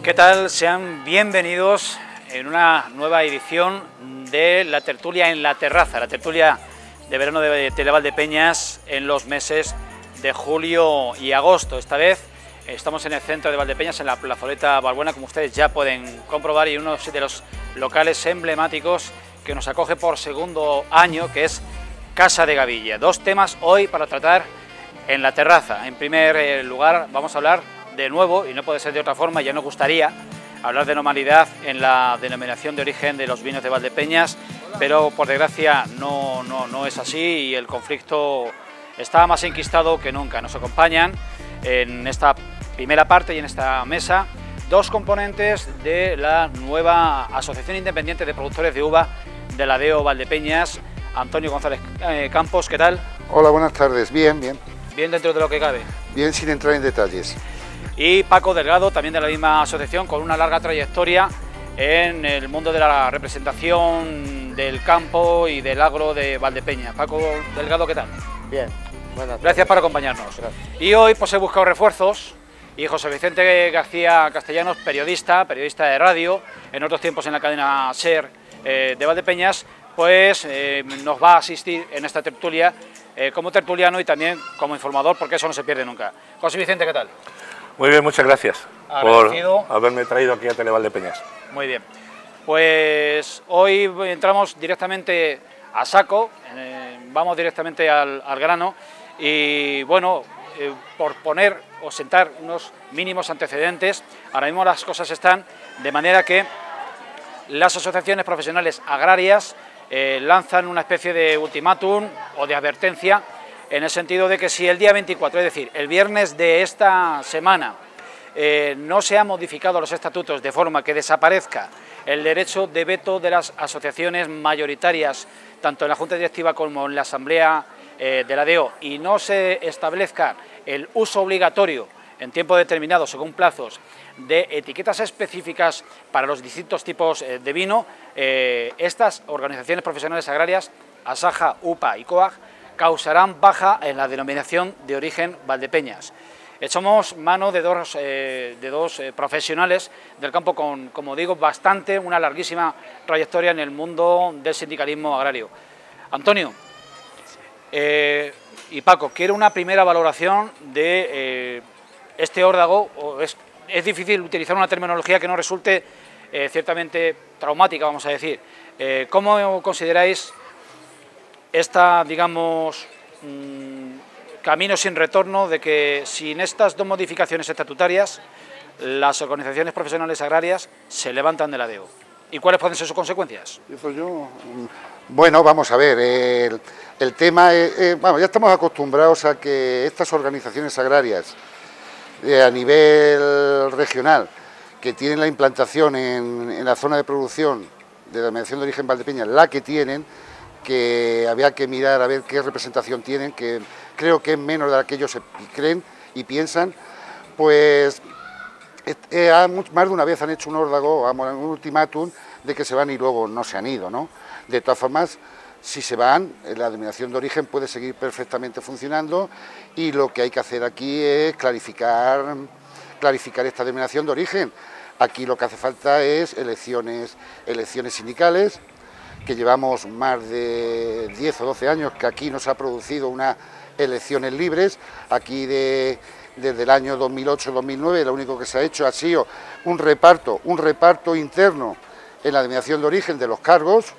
¿Qué tal? Sean bienvenidos en una nueva edición de la tertulia en la terraza, la tertulia de verano de Televaldepeñas en los meses de julio y agosto. Esta vez estamos en el centro de Valdepeñas, en la plazoleta Balbuena, como ustedes ya pueden comprobar, y uno de los locales emblemáticos que nos acoge por segundo año, que es Casa de Gavilla. Dos temas hoy para tratar en la terraza. En primer lugar vamos a hablar de nuevo, y no puede ser de otra forma, ya nos gustaría hablar de normalidad en la denominación de origen de los vinos de Valdepeñas, pero por desgracia no es así y el conflicto está más enquistado que nunca. Nos acompañan en esta primera parte y en esta mesa dos componentes de la nueva Asociación Independiente de Productores de Uva de la DEO Valdepeñas. Antonio González Campos, ¿qué tal? Hola, buenas tardes. Bien, bien. Bien dentro de lo que cabe. Bien, sin entrar en detalles. Y Paco Delgado, también de la misma asociación, con una larga trayectoria en el mundo de la representación del campo y del agro de Valdepeñas. Paco Delgado, ¿qué tal? Bien, buenas tardes. Gracias por acompañarnos. Gracias. Y hoy pues he buscado refuerzos, y José Vicente García Castellanos, periodista de radio, en otros tiempos en la cadena SER de Valdepeñas, pues nos va a asistir en esta tertulia como tertuliano y también como informador, porque eso no se pierde nunca. José Vicente, ¿qué tal? Muy bien, muchas gracias Agradecido. por haberme traído aquí a Televaldepeñas. Muy bien, pues hoy entramos directamente a saco, vamos directamente al grano y bueno, por poner o sentar unos mínimos antecedentes, ahora mismo las cosas están de manera que las asociaciones profesionales agrarias lanzan una especie de ultimátum o de advertencia, en el sentido de que si el día 24, es decir, el viernes de esta semana, no se han modificado los estatutos de forma que desaparezca el derecho de veto de las asociaciones mayoritarias, tanto en la Junta Directiva como en la Asamblea de la DEO, y no se establezca el uso obligatorio en tiempo determinado, según plazos, de etiquetas específicas para los distintos tipos de vino, estas organizaciones profesionales agrarias, ASAJA, UPA y COAG, causarán baja en la denominación de origen Valdepeñas. Echamos mano de dos profesionales del campo con, como digo, una larguísima trayectoria en el mundo del sindicalismo agrario. Antonio y Paco, quiero una primera valoración de este órdago. Es difícil utilizar una terminología que no resulte ciertamente traumática, vamos a decir. ¿Cómo consideráis esta, digamos, camino sin retorno de que sin estas dos modificaciones estatutarias las organizaciones profesionales agrarias se levantan de la DEO? ¿Y cuáles pueden ser sus consecuencias? Bueno, vamos a ver, el tema bueno, ya estamos acostumbrados a que estas organizaciones agrarias a nivel regional, que tienen la implantación en la zona de producción de la mediación de origen Valdepeñas, la que tienen, que había que mirar a ver qué representación tienen, que creo que es menos de la que ellos creen y piensan, pues más de una vez han hecho un órdago, un ultimátum de que se van y luego no se han ido, ¿no? De todas formas, si se van, la denominación de origen puede seguir perfectamente funcionando, y lo que hay que hacer aquí es clarificar esta denominación de origen. Aquí lo que hace falta es elecciones sindicales, que llevamos más de 10 o 12 años que aquí no se ha producido unas elecciones libres. Aquí desde el año 2008-2009 lo único que se ha hecho ha sido un reparto interno en la denominación de origen de los cargos,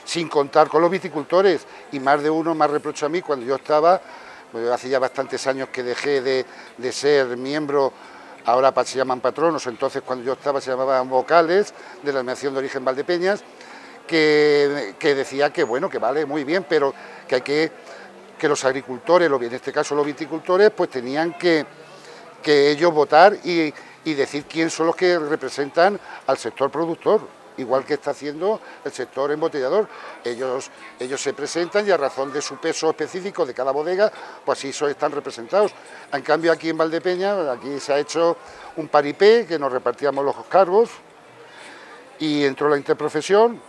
sin contar con los viticultores, y más de uno me ha reprochado a mí cuando yo estaba, pues hace ya bastantes años que dejé de ser miembro, ahora se llaman patronos, entonces cuando yo estaba se llamaban vocales de la denominación de origen Valdepeñas, que decía que bueno, que vale, muy bien, pero que hay que los agricultores, en este caso los viticultores, pues tenían que ellos votar y decir quién son los que representan al sector productor, igual que está haciendo el sector embotellador. Ellos se presentan y a razón de su peso específico de cada bodega, pues así están representados. En cambio aquí en Valdepeñas, aquí se ha hecho un paripé, que nos repartíamos los cargos, y entró la interprofesión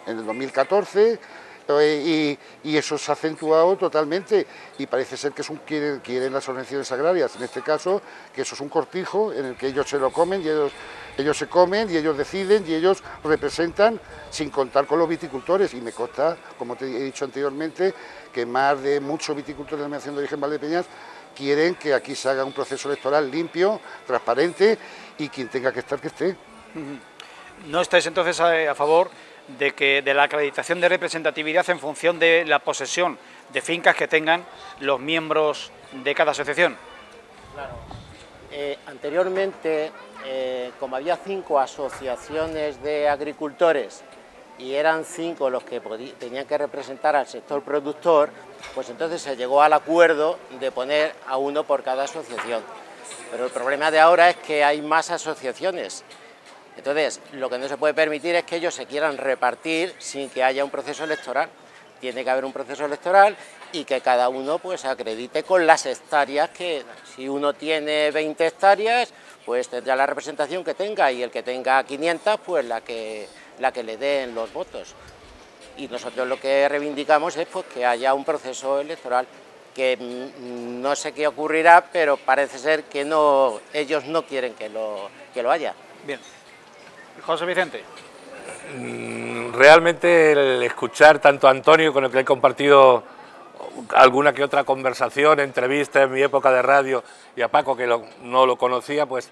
en el 2014, Y eso se ha acentuado totalmente y parece ser que quieren las organizaciones agrarias, en este caso, que eso es un cortijo en el que ellos se lo comen y ellos se comen y ellos deciden y ellos representan sin contar con los viticultores. Y me consta, como te he dicho anteriormente, que más de muchos viticultores de la Denominación de Origen Valdepeñas quieren que aquí se haga un proceso electoral limpio, transparente y quien tenga que estar, que esté. ¿No estáis entonces a favor de la acreditación de representatividad en función de la posesión de fincas que tengan los miembros de cada asociación? Claro. Anteriormente, como había 5 asociaciones de agricultores y eran 5 los que tenían que representar al sector productor, pues entonces se llegó al acuerdo de poner a uno por cada asociación. Pero el problema de ahora es que hay más asociaciones. Entonces, lo que no se puede permitir es que ellos se quieran repartir sin que haya un proceso electoral. Tiene que haber un proceso electoral y que cada uno pues acredite con las hectáreas que, si uno tiene 20 hectáreas, pues tendrá la representación que tenga, y el que tenga 500, pues la que le den los votos. Y nosotros lo que reivindicamos es pues que haya un proceso electoral, que no sé qué ocurrirá, pero parece ser que ellos no quieren que lo haya. Bien. José Vicente. Realmente el escuchar tanto a Antonio, con el que he compartido alguna que otra conversación, entrevista en mi época de radio, y a Paco, que no lo conocía, pues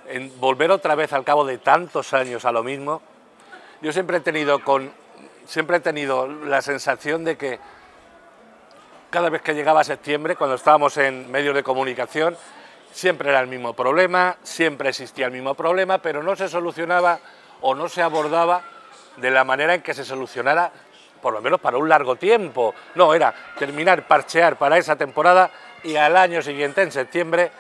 en volver otra vez al cabo de tantos años a lo mismo. Yo siempre he tenido la sensación de que cada vez que llegaba septiembre, cuando estábamos en medios de comunicación, siempre era el mismo problema, siempre existía el mismo problema, pero no se solucionaba o no se abordaba de la manera en que se solucionara, por lo menos para un largo tiempo. No, era terminar, parchear para esa temporada y al año siguiente, en septiembre,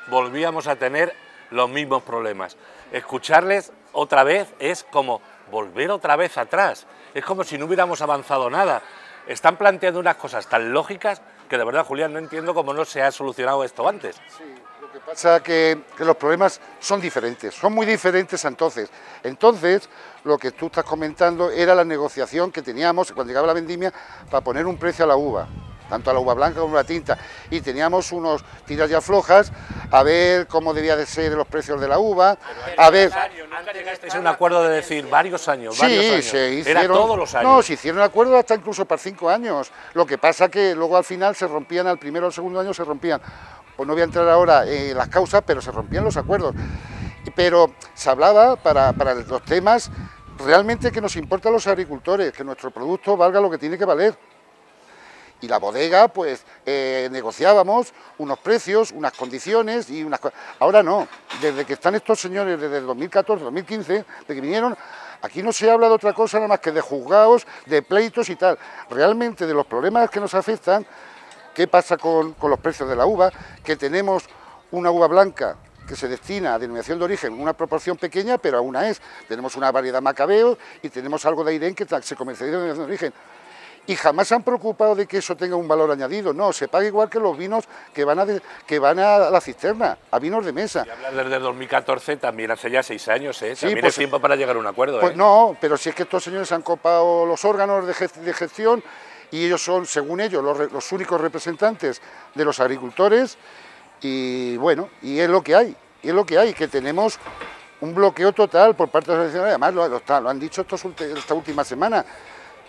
volvíamos a tener los mismos problemas. Escucharles otra vez es como volver otra vez atrás, es como si no hubiéramos avanzado nada. Están planteando unas cosas tan lógicas que de verdad, Julián, no entiendo cómo no se ha solucionado esto antes. Sí. Lo que pasa es que los problemas son diferentes, son muy diferentes entonces. Entonces, lo que tú estás comentando era la negociación que teníamos cuando llegaba la vendimia para poner un precio a la uva, tanto a la uva blanca como a la tinta, y teníamos unos tiras y aflojas a ver cómo debía de ser los precios de la uva, a ver... Nunca llegasteis a un acuerdo de decir varios años, Sí, se hicieron... Era todos los años. No, se hicieron acuerdos hasta incluso para 5 años, lo que pasa que luego al final se rompían, al primero o al segundo año se rompían. Pues no voy a entrar ahora en las causas, pero se rompían los acuerdos. Pero se hablaba para los temas realmente que nos importa a los agricultores, que nuestro producto valga lo que tiene que valer. Y la bodega, pues, negociábamos unos precios, unas condiciones y unas cosas. Ahora no, desde que están estos señores, desde el 2014, 2015, de que vinieron, aquí no se habla de otra cosa nada más que de juzgados, de pleitos y tal. Realmente de los problemas que nos afectan. ¿Qué pasa con los precios de la uva? Que tenemos una uva blanca que se destina a denominación de origen, una proporción pequeña, pero aún es. Tenemos una variedad Macabeo y tenemos algo de Airén que se comercializa de denominación de origen. Y jamás se han preocupado de que eso tenga un valor añadido. No, se paga igual que los vinos que van a la cisterna, a vinos de mesa. Y hablar desde 2014 también hace ya 6 años, ¿eh? Sí, También pues, es tiempo para llegar a un acuerdo, Pues ¿eh? no, pero si es que estos señores han copado los órganos de gestión y ellos son, según ellos, los únicos representantes de los agricultores, y bueno, y es lo que hay, que tenemos un bloqueo total por parte de las organizaciones. Además lo han dicho esta última semana,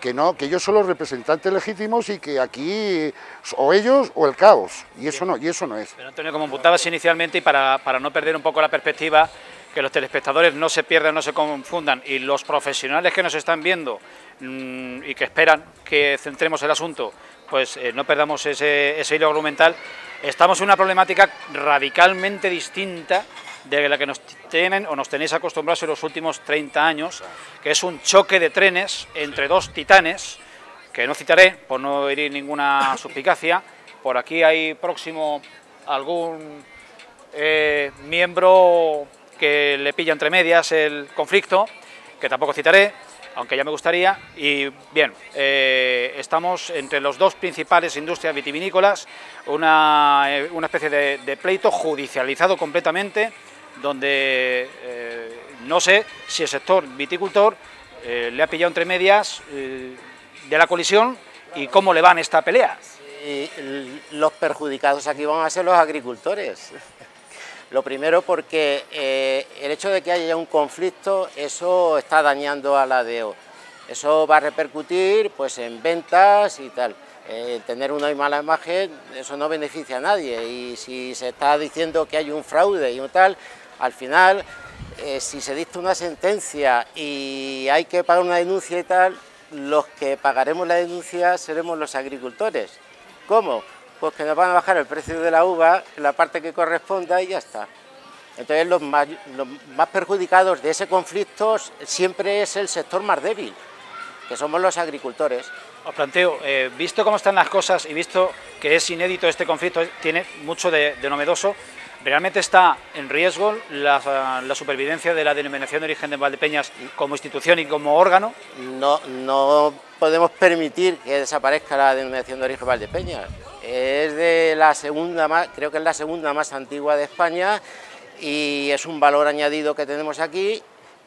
que ellos son los representantes legítimos y que aquí o ellos o el caos, y eso no es. Pero Antonio, como apuntabas inicialmente, y para no perder un poco la perspectiva, que los telespectadores no se pierdan, no se confundan, y los profesionales que nos están viendo y que esperan que centremos el asunto, pues no perdamos ese hilo argumental. Estamos en una problemática radicalmente distinta de la que nos tenéis acostumbrados en los últimos 30 años, que es un choque de trenes entre dos titanes, que no citaré por no herir ninguna suspicacia. Por aquí hay próximo algún miembro que le pilla entre medias el conflicto, que tampoco citaré, aunque ya me gustaría. Y bien, estamos entre los dos principales industrias vitivinícolas, una especie de pleito judicializado completamente, donde no sé si el sector viticultor le ha pillado entre medias de la colisión y cómo le va en esta pelea. Y los perjudicados aquí van a ser los agricultores. Lo primero porque el hecho de que haya un conflicto, eso está dañando a la DEO. Eso va a repercutir pues, en ventas y tal. Tener una mala imagen, eso no beneficia a nadie. Y si se está diciendo que hay un fraude y un tal, al final, si se dicta una sentencia y hay que pagar una denuncia y tal, los que pagaremos la denuncia seremos los agricultores. ¿Cómo? Pues que nos van a bajar el precio de la uva, la parte que corresponda y ya está. Entonces los más perjudicados de ese conflicto siempre es el sector más débil, que somos los agricultores. Os planteo, visto cómo están las cosas y visto que es inédito este conflicto, tiene mucho de novedoso, ¿realmente está en riesgo la supervivencia de la denominación de origen de Valdepeñas como institución y como órgano? No podemos permitir que desaparezca la denominación de origen Valdepeñas. Es de la segunda, creo que es la segunda más antigua de España y es un valor añadido que tenemos aquí,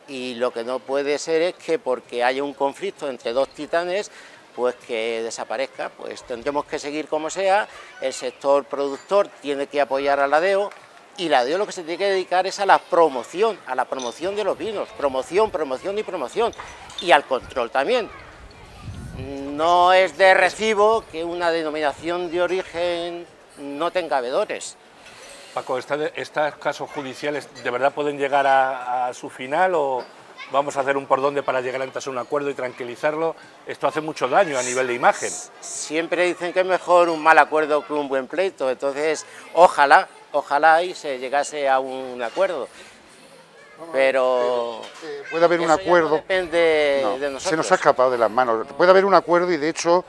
y lo que no puede ser es que porque haya un conflicto entre dos titanes, pues que desaparezca. Pues tendremos que seguir como sea, el sector productor tiene que apoyar a la DEO, y la DEO lo que se tiene que dedicar es a la promoción de los vinos, promoción y promoción, y al control también. No es de recibo que una denominación de origen no tenga veedores. Paco, ¿estos casos judiciales de verdad pueden llegar a su final o vamos a hacer un por dónde para llegar antes a un acuerdo y tranquilizarlo? Esto hace mucho daño a nivel de imagen. Siempre dicen que es mejor un mal acuerdo que un buen pleito, entonces ojalá y se llegase a un acuerdo. Pero puede haber un acuerdo, no depende de nosotros. Se nos ha escapado de las manos. Puede haber un acuerdo y de hecho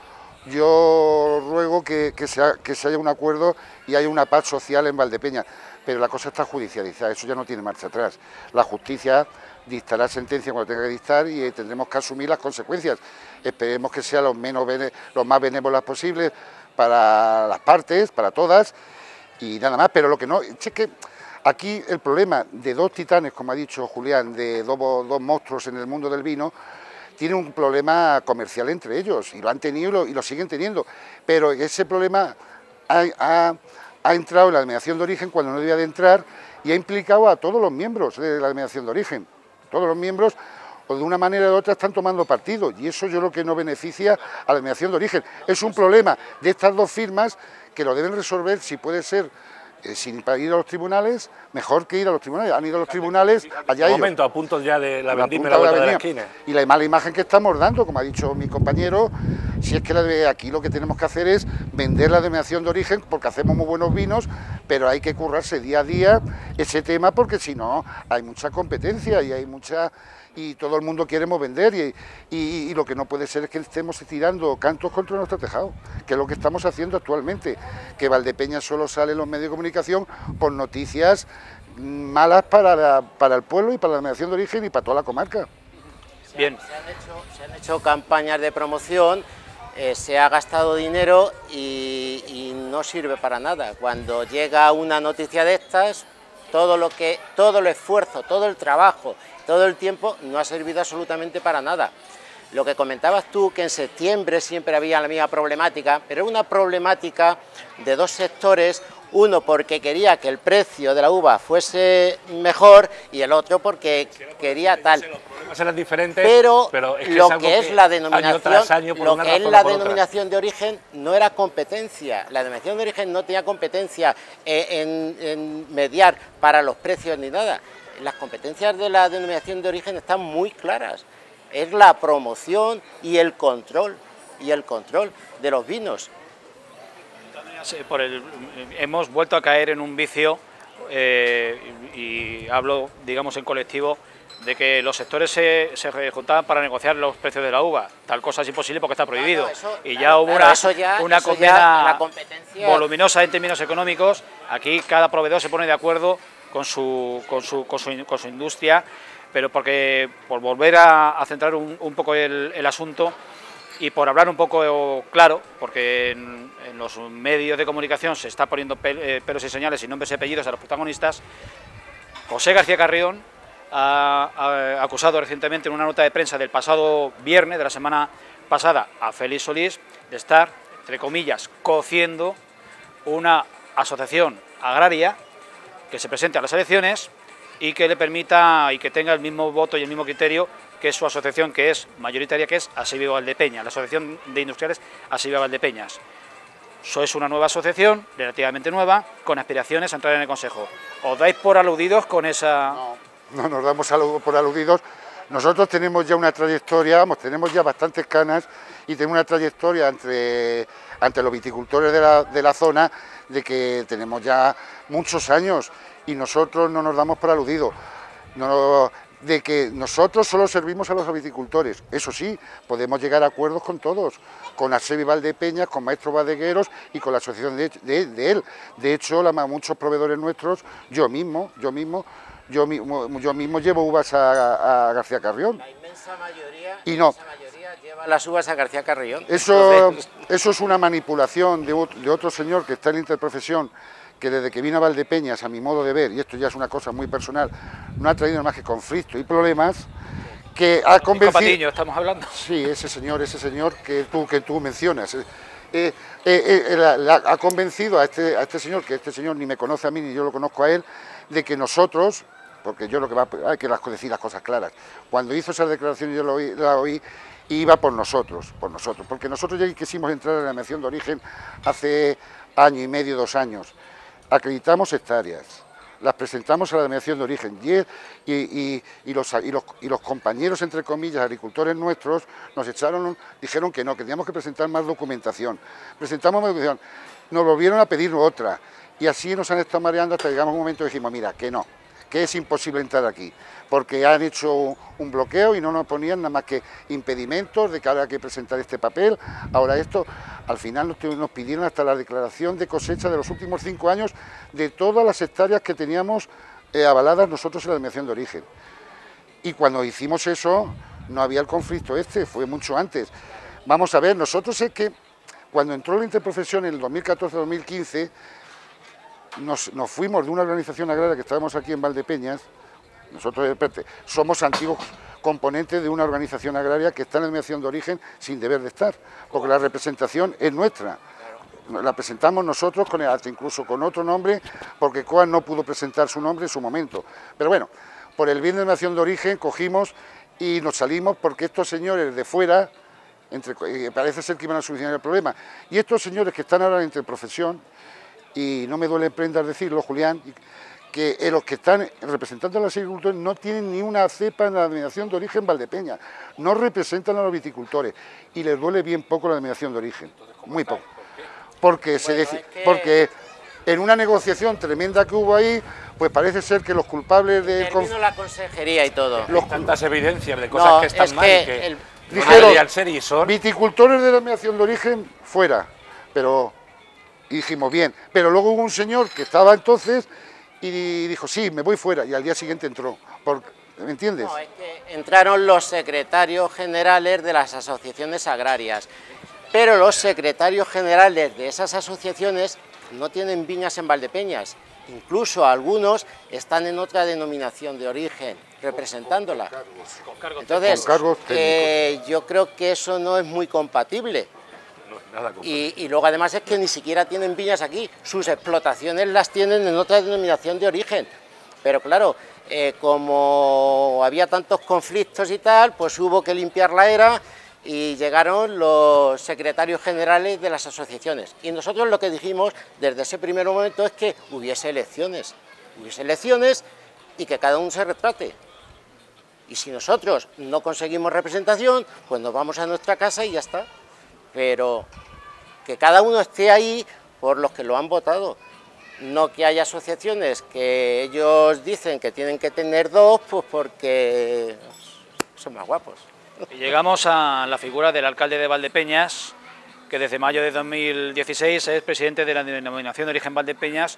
yo ruego que se haya un acuerdo y haya una paz social en Valdepeñas, pero la cosa está judicializada, eso ya no tiene marcha atrás. La justicia dictará sentencia cuando tenga que dictar y tendremos que asumir las consecuencias. Esperemos que sean los más benévolas posibles para las partes, para todas, y nada más. Pero lo que no, es que aquí el problema de dos titanes, como ha dicho Julián, de dos monstruos en el mundo del vino, tiene un problema comercial entre ellos, y lo han tenido y lo siguen teniendo, pero ese problema ha entrado en la denominación de origen cuando no debía de entrar, y ha implicado a todos los miembros de la denominación de origen. Todos los miembros, o de una manera o de otra, están tomando partido, y eso yo creo que no beneficia a la denominación de origen. Es un problema de estas dos firmas que lo deben resolver, si puede ser sin ir a los tribunales, mejor que ir a los tribunales. Han ido a los tribunales, allá ellos. Un momento, a punto ya de la vendimia, la vuelta de la esquina. Y la mala imagen que estamos dando, como ha dicho mi compañero, si es que aquí lo que tenemos que hacer es vender la denominación de origen, porque hacemos muy buenos vinos, pero hay que currarse día a día ese tema, porque si no hay mucha competencia y todo el mundo queremos vender, y lo que no puede ser es que estemos tirando cantos contra nuestro tejado, que es lo que estamos haciendo actualmente, que Valdepeñas solo sale en los medios de comunicación por noticias malas para el pueblo y para la denominación de origen y para toda la comarca. Bien. Se han hecho campañas de promoción, se ha gastado dinero y no sirve para nada. Cuando llega una noticia de estas, todo el esfuerzo, todo el trabajo, todo el tiempo no ha servido absolutamente para nada. Lo que comentabas tú, que en septiembre siempre había la misma problemática, pero era una problemática de dos sectores, uno porque quería que el precio de la uva fuese mejor y el otro porque quería tal. Los problemas eran diferentes, pero es que lo es que es la denominación, de origen no era competencia. La denominación de origen no tenía competencia en mediar para los precios ni nada. Las competencias de la denominación de origen están muy claras. Es la promoción y el control de los vinos. Hemos vuelto a caer en un vicio, y hablo, digamos, en colectivo, de que los sectores se juntaban para negociar los precios de la uva. Tal cosa es imposible porque está prohibido. Ya hubo una condena voluminosa en términos económicos. Aquí cada proveedor se pone de acuerdo con su industria, pero por volver a centrar un poco el asunto y por hablar un poco claro, porque en los medios de comunicación se está poniendo pelos y señales y nombres y apellidos a los protagonistas. José García Carrión ha acusado recientemente en una nota de prensa del pasado viernes, de la semana pasada a Félix Solís de estar, entre comillas, cociendo una asociación agraria que se presente a las elecciones y que le permita y que tenga el mismo voto y el mismo criterio que su asociación, que es mayoritaria, que es Asevio Valdepeñas, la Asociación de Industriales Asevio Valdepeñas. Eso es una nueva asociación, relativamente nueva, con aspiraciones a entrar en el Consejo. ¿Os dais por aludidos con esa...? No nos damos por aludidos. Nosotros tenemos ya una trayectoria, vamos, tenemos ya bastantes canas y tenemos una trayectoria ante los viticultores de la zona de que tenemos ya muchos años y nosotros no nos damos por aludidos. De que nosotros solo servimos a los viticultores. Eso sí, podemos llegar a acuerdos con todos, con Asevio Valdepeñas, con Maestros Bodegueros y con la asociación de él. De hecho, muchos proveedores nuestros, yo mismo llevo uvas a García Carrión. La inmensa mayoría, Y lleva las uvas a García Carrión. Eso es una manipulación de otro señor que está en la interprofesión, que desde que vino a Valdepeñas, a mi modo de ver, y esto ya es una cosa muy personal, no ha traído más que conflictos y problemas, que ha convencido... Patiño, estamos hablando. Sí, ese señor que tú mencionas, ha convencido a este señor, que este señor ni me conoce a mí ni yo lo conozco a él, de que nosotros, porque yo hay que decir las cosas claras, cuando hizo esa declaración yo la oí, iba por nosotros, porque nosotros ya quisimos entrar en la denominación de origen hace año y medio, 2 años. Acreditamos hectáreas, las presentamos a la denominación de origen y los compañeros, entre comillas, agricultores nuestros, dijeron que no, que teníamos que presentar más documentación. Presentamos más documentación, nos volvieron a pedir otra y así nos han estado mareando hasta que llegamos a un momento y dijimos, mira, que no, que es imposible entrar aquí, porque han hecho un bloqueo y no nos ponían nada más que impedimentos de que ahora hay que presentar este papel, ahora esto. Al final nos pidieron hasta la declaración de cosecha de los últimos 5 años de todas las hectáreas que teníamos avaladas nosotros en la denominación de origen. Y cuando hicimos eso, no había el conflicto fue mucho antes. Vamos a ver, nosotros es que cuando entró la interprofesión en el 2014-2015, nos fuimos de una organización agraria que estábamos aquí en Valdepeñas. Nosotros somos antiguos componentes de una organización agraria que está en la denominación de origen sin deber de estar, porque la representación es nuestra. La presentamos nosotros, incluso con otro nombre, porque COA no pudo presentar su nombre en su momento. Pero bueno, por el bien de la denominación de origen cogimos y nos salimos porque estos señores de fuera, parece ser que iban a solucionar el problema. Y estos señores que están ahora en interprofesión, y no me duele en prendas decirlo, Julián, que los que están representando a los agricultores no tienen ni una cepa en la denominación de origen Valdepeñas, no representan a los viticultores y les duele bien poco la denominación de origen, muy poco. Porque en una negociación tremenda que hubo ahí, pues parece ser que los culpables de... Terminó la consejería y todo. Tantas evidencias de cosas que están mal que dijeron, ser y son. Viticultores de denominación de origen fuera, pero... Y dijimos, bien, pero luego hubo un señor que estaba entonces y dijo, sí, me voy fuera, y al día siguiente entró. ¿Me entiendes? No, es que entraron los secretarios generales de las asociaciones agrarias, pero los secretarios generales de esas asociaciones no tienen viñas en Valdepeñas, incluso algunos están en otra denominación de origen, representándola. Entonces, yo creo que eso no es muy compatible. Y luego además es que ni siquiera tienen viñas aquí, sus explotaciones las tienen en otra denominación de origen. Pero claro, como había tantos conflictos y tal, pues hubo que limpiar la era y llegaron los secretarios generales de las asociaciones. Y nosotros lo que dijimos desde ese primer momento es que hubiese elecciones y que cada uno se retrate. Y si nosotros no conseguimos representación, pues nos vamos a nuestra casa y ya está. Pero que cada uno esté ahí por los que lo han votado, no que haya asociaciones que ellos dicen que tienen que tener 2, pues porque son más guapos. Y llegamos a la figura del alcalde de Valdepeñas, que desde mayo de 2016 es presidente de la denominación de origen Valdepeñas,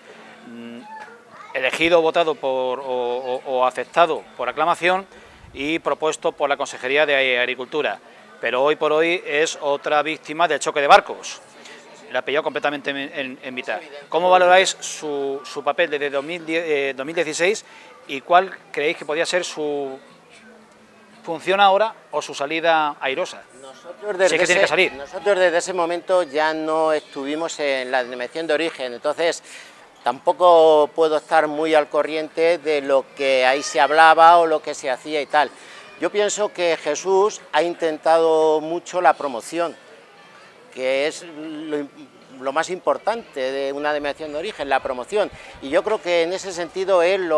elegido, votado o aceptado por aclamación y propuesto por la Consejería de Agricultura. Pero hoy por hoy es otra víctima del choque de barcos. La ha pillado completamente en mitad. ¿Cómo valoráis su papel desde 2016 y cuál creéis que podría ser su función ahora o su salida airosa? sí que tiene que salir. Nosotros desde ese momento ya no estuvimos en la denominación de origen, entonces tampoco puedo estar muy al corriente de lo que ahí se hablaba o lo que se hacía y tal. Yo pienso que Jesús ha intentado mucho la promoción, que es lo más importante de una denominación de origen, la promoción. Y yo creo que en ese sentido él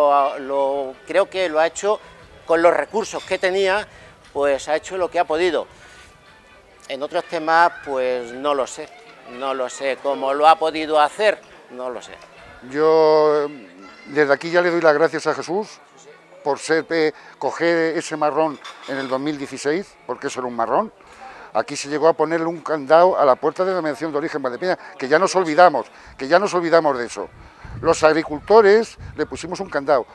creo que lo ha hecho con los recursos que tenía, pues ha hecho lo que ha podido. En otros temas, pues no lo sé, cómo lo ha podido hacer, no lo sé. Yo desde aquí ya le doy las gracias a Jesús por coger ese marrón en el 2016, porque eso era un marrón. Aquí se llegó a ponerle un candado a la puerta de la denominación de origen Valdepeñas, que ya nos olvidamos de eso. Los agricultores le pusimos un candado.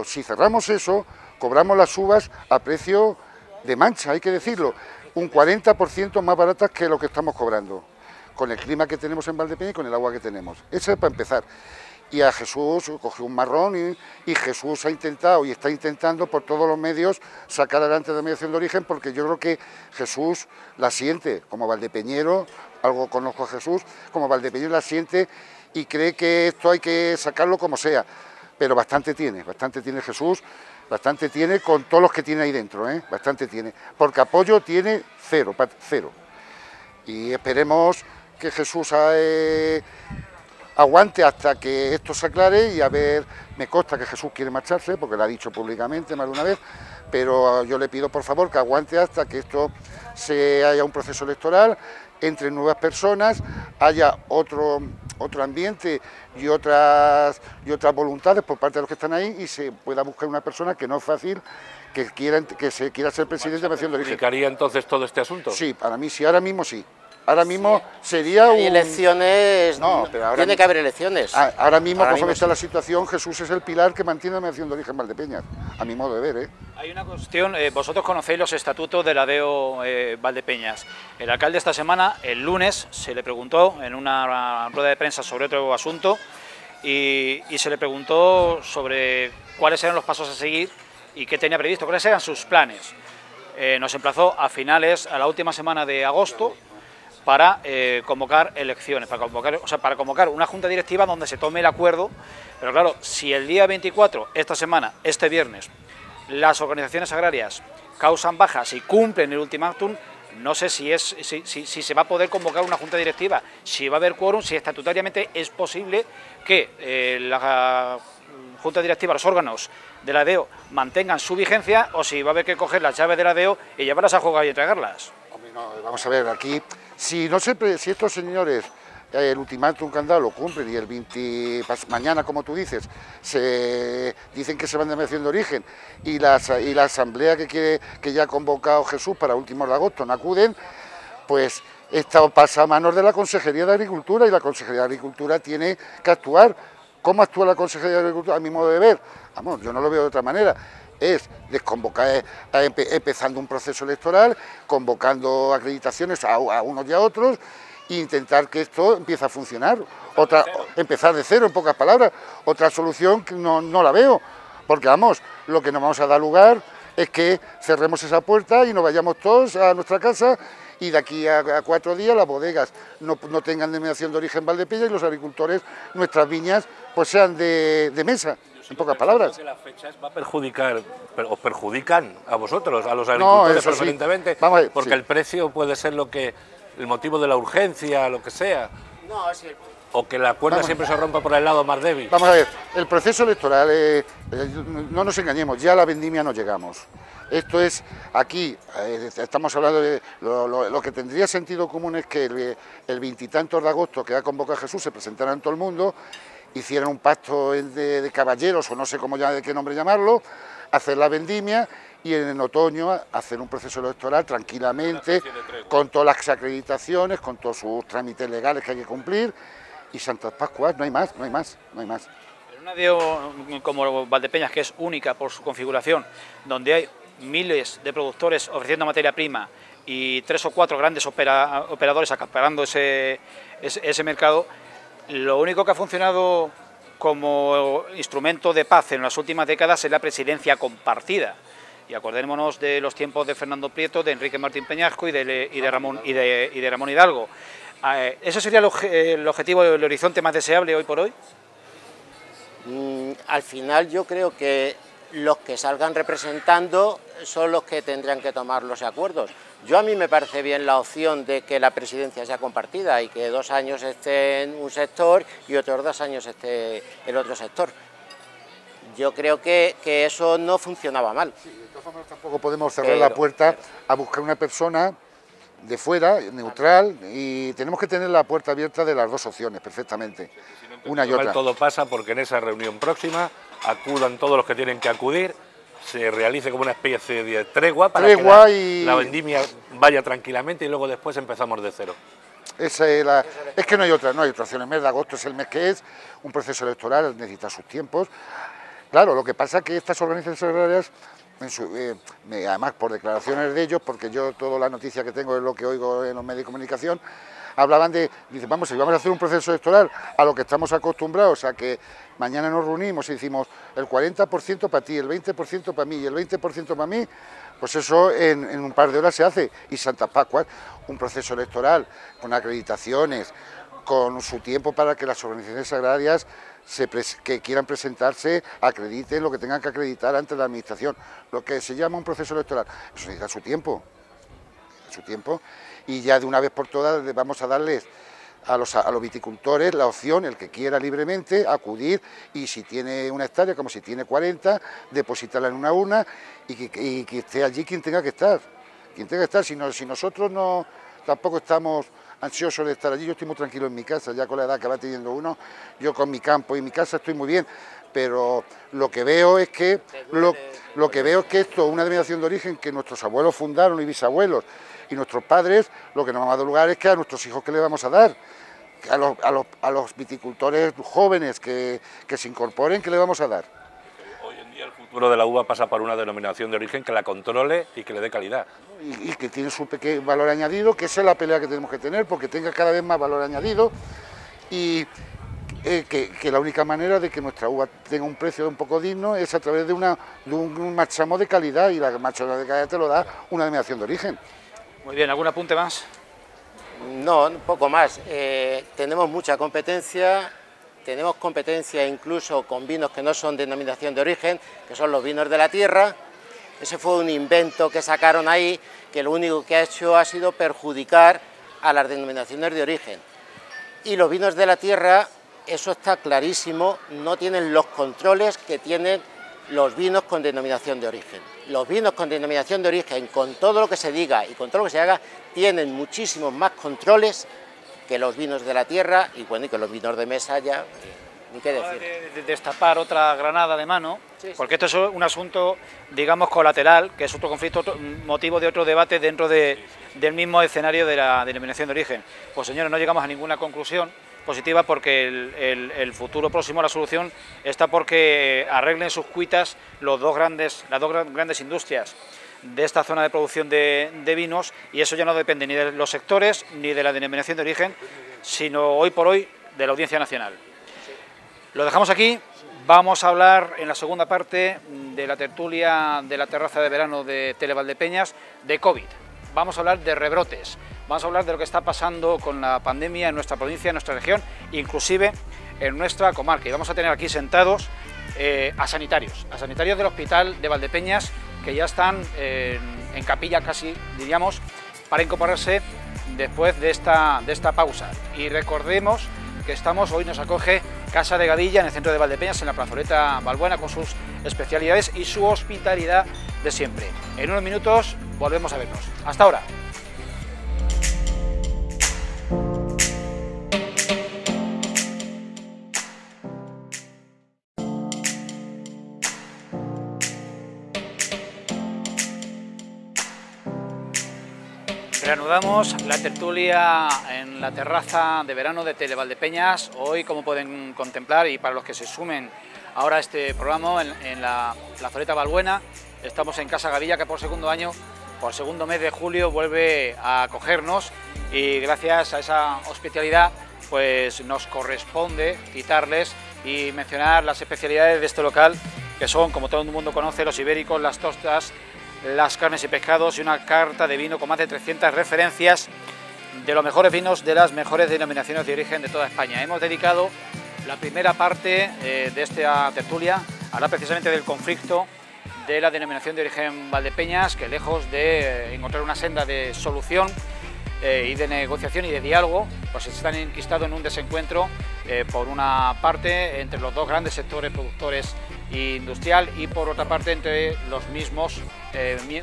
Si cerramos eso, cobramos las uvas a precio de mancha, hay que decirlo, un 40% más baratas que lo que estamos cobrando, con el clima que tenemos en Valdepeñas y con el agua que tenemos. Eso es para empezar. Y a Jesús cogió un marrón y Jesús ha intentado y está intentando por todos los medios sacar adelante la denominación de origen, porque yo creo que Jesús la siente como valdepeñero, algo conozco a Jesús, como valdepeñero la siente y cree que esto hay que sacarlo como sea, pero bastante tiene Jesús, bastante tiene con todos los que tiene ahí dentro, bastante tiene, porque apoyo tiene cero. Y esperemos que Jesús aguante hasta que esto se aclare y a ver, me consta que Jesús quiere marcharse, porque lo ha dicho públicamente más de una vez, pero yo le pido por favor que aguante hasta que esto haya un proceso electoral, entre nuevas personas, haya otro ambiente y otras voluntades por parte de los que están ahí y se pueda buscar una persona que no es fácil, que quiera ser presidente de la Nación de Origen. ¿Explicaría entonces todo este asunto? Sí, para mí sí, ahora mismo sí. Ahora mismo sería un... elecciones, no, pero ahora tiene que haber elecciones. Ahora mismo, conforme está la situación, Jesús es el pilar que mantiene la denominación de origen Valdepeñas, a mi modo de ver. Hay una cuestión, vosotros conocéis los estatutos de la DEO Valdepeñas. El alcalde esta semana, el lunes, se le preguntó en una rueda de prensa sobre otro asunto y se le preguntó sobre cuáles eran los pasos a seguir y qué tenía previsto, cuáles eran sus planes. Nos emplazó a la última semana de agosto, para convocar elecciones, para convocar una junta directiva donde se tome el acuerdo, pero claro, si el día 24, esta semana, este viernes, las organizaciones agrarias causan bajas y cumplen el ultimátum, no sé si se va a poder convocar una junta directiva, si va a haber quórum, si estatutariamente es posible que la junta directiva, los órganos de la DEO mantengan su vigencia, o si va a haber que coger las llaves de la DEO y llevarlas a jugar y entregarlas. Hombre, no, vamos a ver, aquí... Si estos señores el ultimátum candado lo cumplen y el 20 mañana, como tú dices, se dicen que se van de denominación de origen y la asamblea que ya ha convocado Jesús para últimos de agosto no acuden, pues esto pasa a manos de la Consejería de Agricultura y la Consejería de Agricultura tiene que actuar. ¿Cómo actúa la Consejería de Agricultura? A mi modo de ver, vamos, yo no lo veo de otra manera. Es desconvocar, empezando un proceso electoral, convocando acreditaciones a unos y a otros e intentar que esto empiece a funcionar. Empezar de cero, en pocas palabras. Otra solución que no la veo, porque vamos, lo que nos vamos a dar lugar es que cerremos esa puerta y nos vayamos todos a nuestra casa y de aquí a 4 días las bodegas no tengan denominación de origen Valdepeñas y los agricultores, nuestras viñas, pues sean de mesa. En pocas palabras. Que las fechas va a perjudicar, os perjudican a vosotros, a los agricultores preferentemente, sí. Porque sí. El precio puede ser el motivo de la urgencia, lo que sea. No, es cierto. O que la cuerda siempre se rompa por el lado más débil. Vamos a ver, el proceso electoral, no nos engañemos, ya a la vendimia no llegamos. Esto es, aquí, estamos hablando de lo que tendría sentido común es que el 20 y tantos de agosto que ha convocado Jesús se presentara en todo el mundo, hicieran un pacto de caballeros, o no sé de qué nombre llamarlo, hacer la vendimia y en otoño hacer un proceso electoral tranquilamente, con todas las acreditaciones, con todos sus trámites legales que hay que cumplir, y Santas Pascuas, no hay más. En una DEO como Valdepeñas, que es única por su configuración, donde hay miles de productores ofreciendo materia prima y 3 o 4 grandes operadores acaparando ese mercado, lo único que ha funcionado como instrumento de paz en las últimas décadas es la presidencia compartida. y acordémonos de los tiempos de Fernando Prieto, de Enrique Martín Peñasco y de Ramón Hidalgo. ¿Ese sería el objetivo, el horizonte más deseable hoy por hoy? Al final yo creo que los que salgan representando son los que tendrán que tomar los acuerdos. A mí me parece bien la opción de que la presidencia sea compartida y que 2 años esté en un sector y otros 2 años esté el otro sector. Yo creo que eso no funcionaba mal. Sí, de todas formas tampoco podemos cerrar la puerta a buscar una persona de fuera, neutral, y tenemos que tener la puerta abierta de las 2 opciones perfectamente, una y otra. Todo pasa porque en esa reunión próxima acudan todos los que tienen que acudir, se realice como una especie de tregua para que la vendimia vaya tranquilamente y luego después empezamos de cero. Es que no hay otra opción. El mes de agosto es el mes que es, un proceso electoral necesita sus tiempos. Claro, lo que pasa es que estas organizaciones agrarias, además por declaraciones de ellos, porque yo toda la noticia que tengo es lo que oigo en los medios de comunicación, hablaban dicen, vamos a hacer un proceso electoral a lo que estamos acostumbrados, a que mañana nos reunimos y decimos el 40% para ti, el 20% para mí y el 20% para mí, pues eso en un par de horas se hace. Y Santa Pascua, un proceso electoral con acreditaciones, con su tiempo para que las organizaciones agrarias que quieran presentarse acrediten lo que tengan que acreditar ante la administración, lo que se llama un proceso electoral, eso necesita su tiempo, y ya de una vez por todas vamos a darles a los viticultores la opción, el que quiera libremente, acudir y si tiene 1 hectárea, como si tiene 40, depositarla en una urna y que esté allí quien tenga que estar. Si nosotros tampoco estamos ansiosos de estar allí, yo estoy muy tranquilo en mi casa, ya con la edad que va teniendo uno, yo con mi campo y mi casa estoy muy bien, pero lo que veo es que esto es una denominación de origen que nuestros abuelos fundaron y bisabuelos, y nuestros padres, lo que nos va a dar lugar es que a nuestros hijos, ¿qué le vamos a dar? A los viticultores jóvenes que se incorporen, ¿qué le vamos a dar? Hoy en día el futuro de la uva pasa por una denominación de origen que la controle y que le dé calidad. Y que tiene su pequeño valor añadido, que esa es la pelea que tenemos que tener, porque tenga cada vez más valor añadido y que la única manera de que nuestra uva tenga un precio un poco digno es a través de un marchamo de calidad, y la marchamo de calidad te lo da una denominación de origen. Muy bien, ¿algún apunte más? No, un poco más. Tenemos mucha competencia, incluso con vinos que no son denominación de origen, que son los vinos de la tierra. Ese fue un invento que sacaron ahí, que lo único que ha hecho ha sido perjudicar a las denominaciones de origen. Y los vinos de la tierra, eso está clarísimo, no tienen los controles que tienen los vinos con denominación de origen. Los vinos con denominación de origen, con todo lo que se diga y con todo lo que se haga, tienen muchísimos más controles que los vinos de la tierra y bueno, y que los vinos de mesa ya, ni qué decir. De destapar otra granada de mano, sí, porque esto es un asunto, digamos, colateral, que es otro conflicto, motivo de otro debate dentro del mismo escenario de la denominación de origen. Pues señores, no llegamos a ninguna conclusión positiva, porque el futuro próximo, la solución está porque arreglen sus cuitas las dos grandes industrias de esta zona de producción de vinos, y eso ya no depende ni de los sectores ni de la denominación de origen, sino hoy por hoy de la Audiencia Nacional. Lo dejamos aquí. Vamos a hablar en la segunda parte de la tertulia de la terraza de verano de Televaldepeñas de COVID. Vamos a hablar de rebrotes, vamos a hablar de lo que está pasando con la pandemia en nuestra provincia, en nuestra región, inclusive en nuestra comarca. Y vamos a tener aquí sentados a sanitarios del Hospital de Valdepeñas, que ya están en capilla casi, diríamos, para incorporarse después de esta pausa. Y recordemos que hoy nos acoge Casa de Gadilla en el centro de Valdepeñas, en la plazoleta Balbuena, con sus especialidades y su hospitalidad de siempre. En unos minutos volvemos a vernos. Hasta ahora. Reanudamos la tertulia en la terraza de verano de Televaldepeñas. Hoy, como pueden contemplar, y para los que se sumen ahora a este programa, en la plazoleta Balbuena, estamos en Casa Gadilla, que por segundo mes de julio vuelve a acogernos, y gracias a esa hospitalidad pues nos corresponde citarles y mencionar las especialidades de este local, que son, como todo el mundo conoce, los ibéricos, las tostas, las carnes y pescados y una carta de vino con más de 300 referencias de los mejores vinos de las mejores denominaciones de origen de toda España. Hemos dedicado la primera parte de esta tertulia a hablar precisamente del conflicto de la denominación de origen Valdepeñas, que lejos de encontrar una senda de solución y de negociación y de diálogo, pues están enquistados en un desencuentro por una parte entre los dos grandes sectores productores e industrial y por otra parte entre los mismos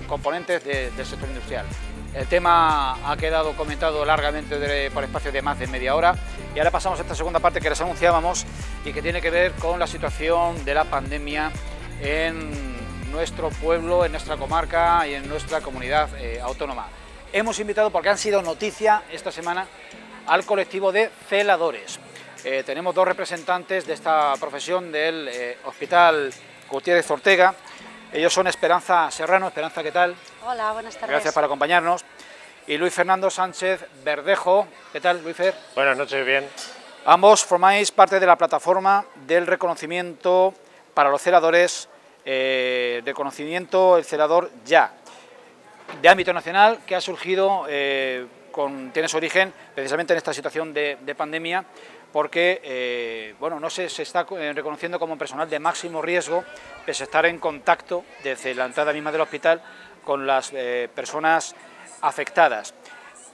componentes del sector industrial. El tema ha quedado comentado largamente por espacio de más de media hora y ahora pasamos a esta segunda parte que les anunciábamos y que tiene que ver con la situación de la pandemia en nuestro pueblo, en nuestra comarca y en nuestra comunidad autónoma. Hemos invitado, porque han sido noticia esta semana, al colectivo de celadores. Tenemos dos representantes de esta profesión del Hospital Gutiérrez Ortega. Ellos son Esperanza Serrano. Esperanza, ¿qué tal? Hola, buenas tardes. Gracias por acompañarnos. Y Luis Fernando Sánchez Verdejo. ¿Qué tal, Luis Fer? Buenas noches, bien. Ambos formáis parte de la plataforma del reconocimiento para los celadores, reconocimiento El Celador Ya, de ámbito nacional, que ha surgido, tiene su origen precisamente en esta situación de pandemia, porque bueno, no se está reconociendo como personal de máximo riesgo, pese a estar en contacto desde la entrada misma del hospital con las personas afectadas.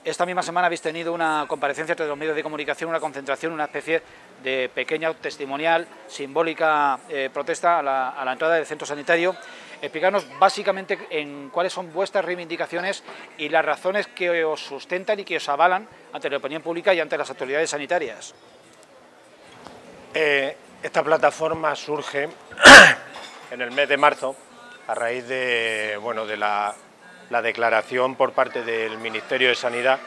Esta misma semana habéis tenido una comparecencia entre los medios de comunicación, una concentración, una especie de pequeña testimonial, simbólica protesta a la entrada del centro sanitario. Explicarnos básicamente en cuáles son vuestras reivindicaciones y las razones que os sustentan y que os avalan ante la opinión pública y ante las autoridades sanitarias. Esta plataforma surge en el mes de marzo a raíz de, de la declaración por parte del Ministerio de Sanidad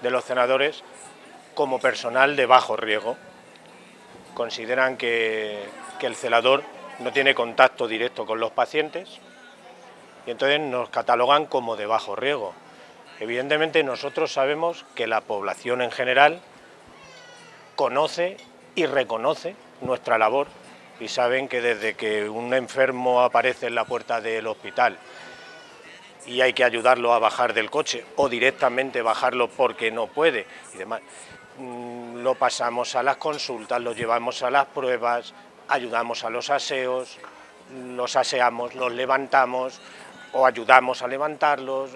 de los celadores como personal de bajo riesgo. Consideran que el celador no tiene contacto directo con los pacientes y entonces nos catalogan como de bajo riesgo. Evidentemente nosotros sabemos que la población en general conoce y reconoce nuestra labor y saben que desde que un enfermo aparece en la puerta del hospital y hay que ayudarlo a bajar del coche o directamente bajarlo porque no puede y demás, lo pasamos a las consultas, lo llevamos a las pruebas, ayudamos a los aseos, los aseamos, los levantamos o ayudamos a levantarlos,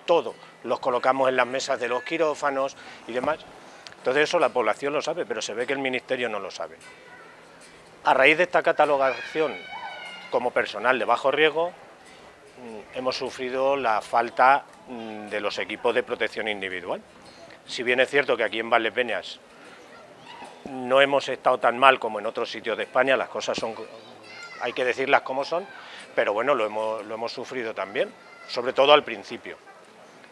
todo, los colocamos en las mesas de los quirófanos y demás. Entonces eso la población lo sabe, pero se ve que el Ministerio no lo sabe. A raíz de esta catalogación como personal de bajo riesgo, hemos sufrido la falta de los equipos de protección individual. Si bien es cierto que aquí en Valdepeñas no hemos estado tan mal como en otros sitios de España, las cosas son, hay que decirlas como son, pero bueno, lo hemos sufrido también, sobre todo al principio.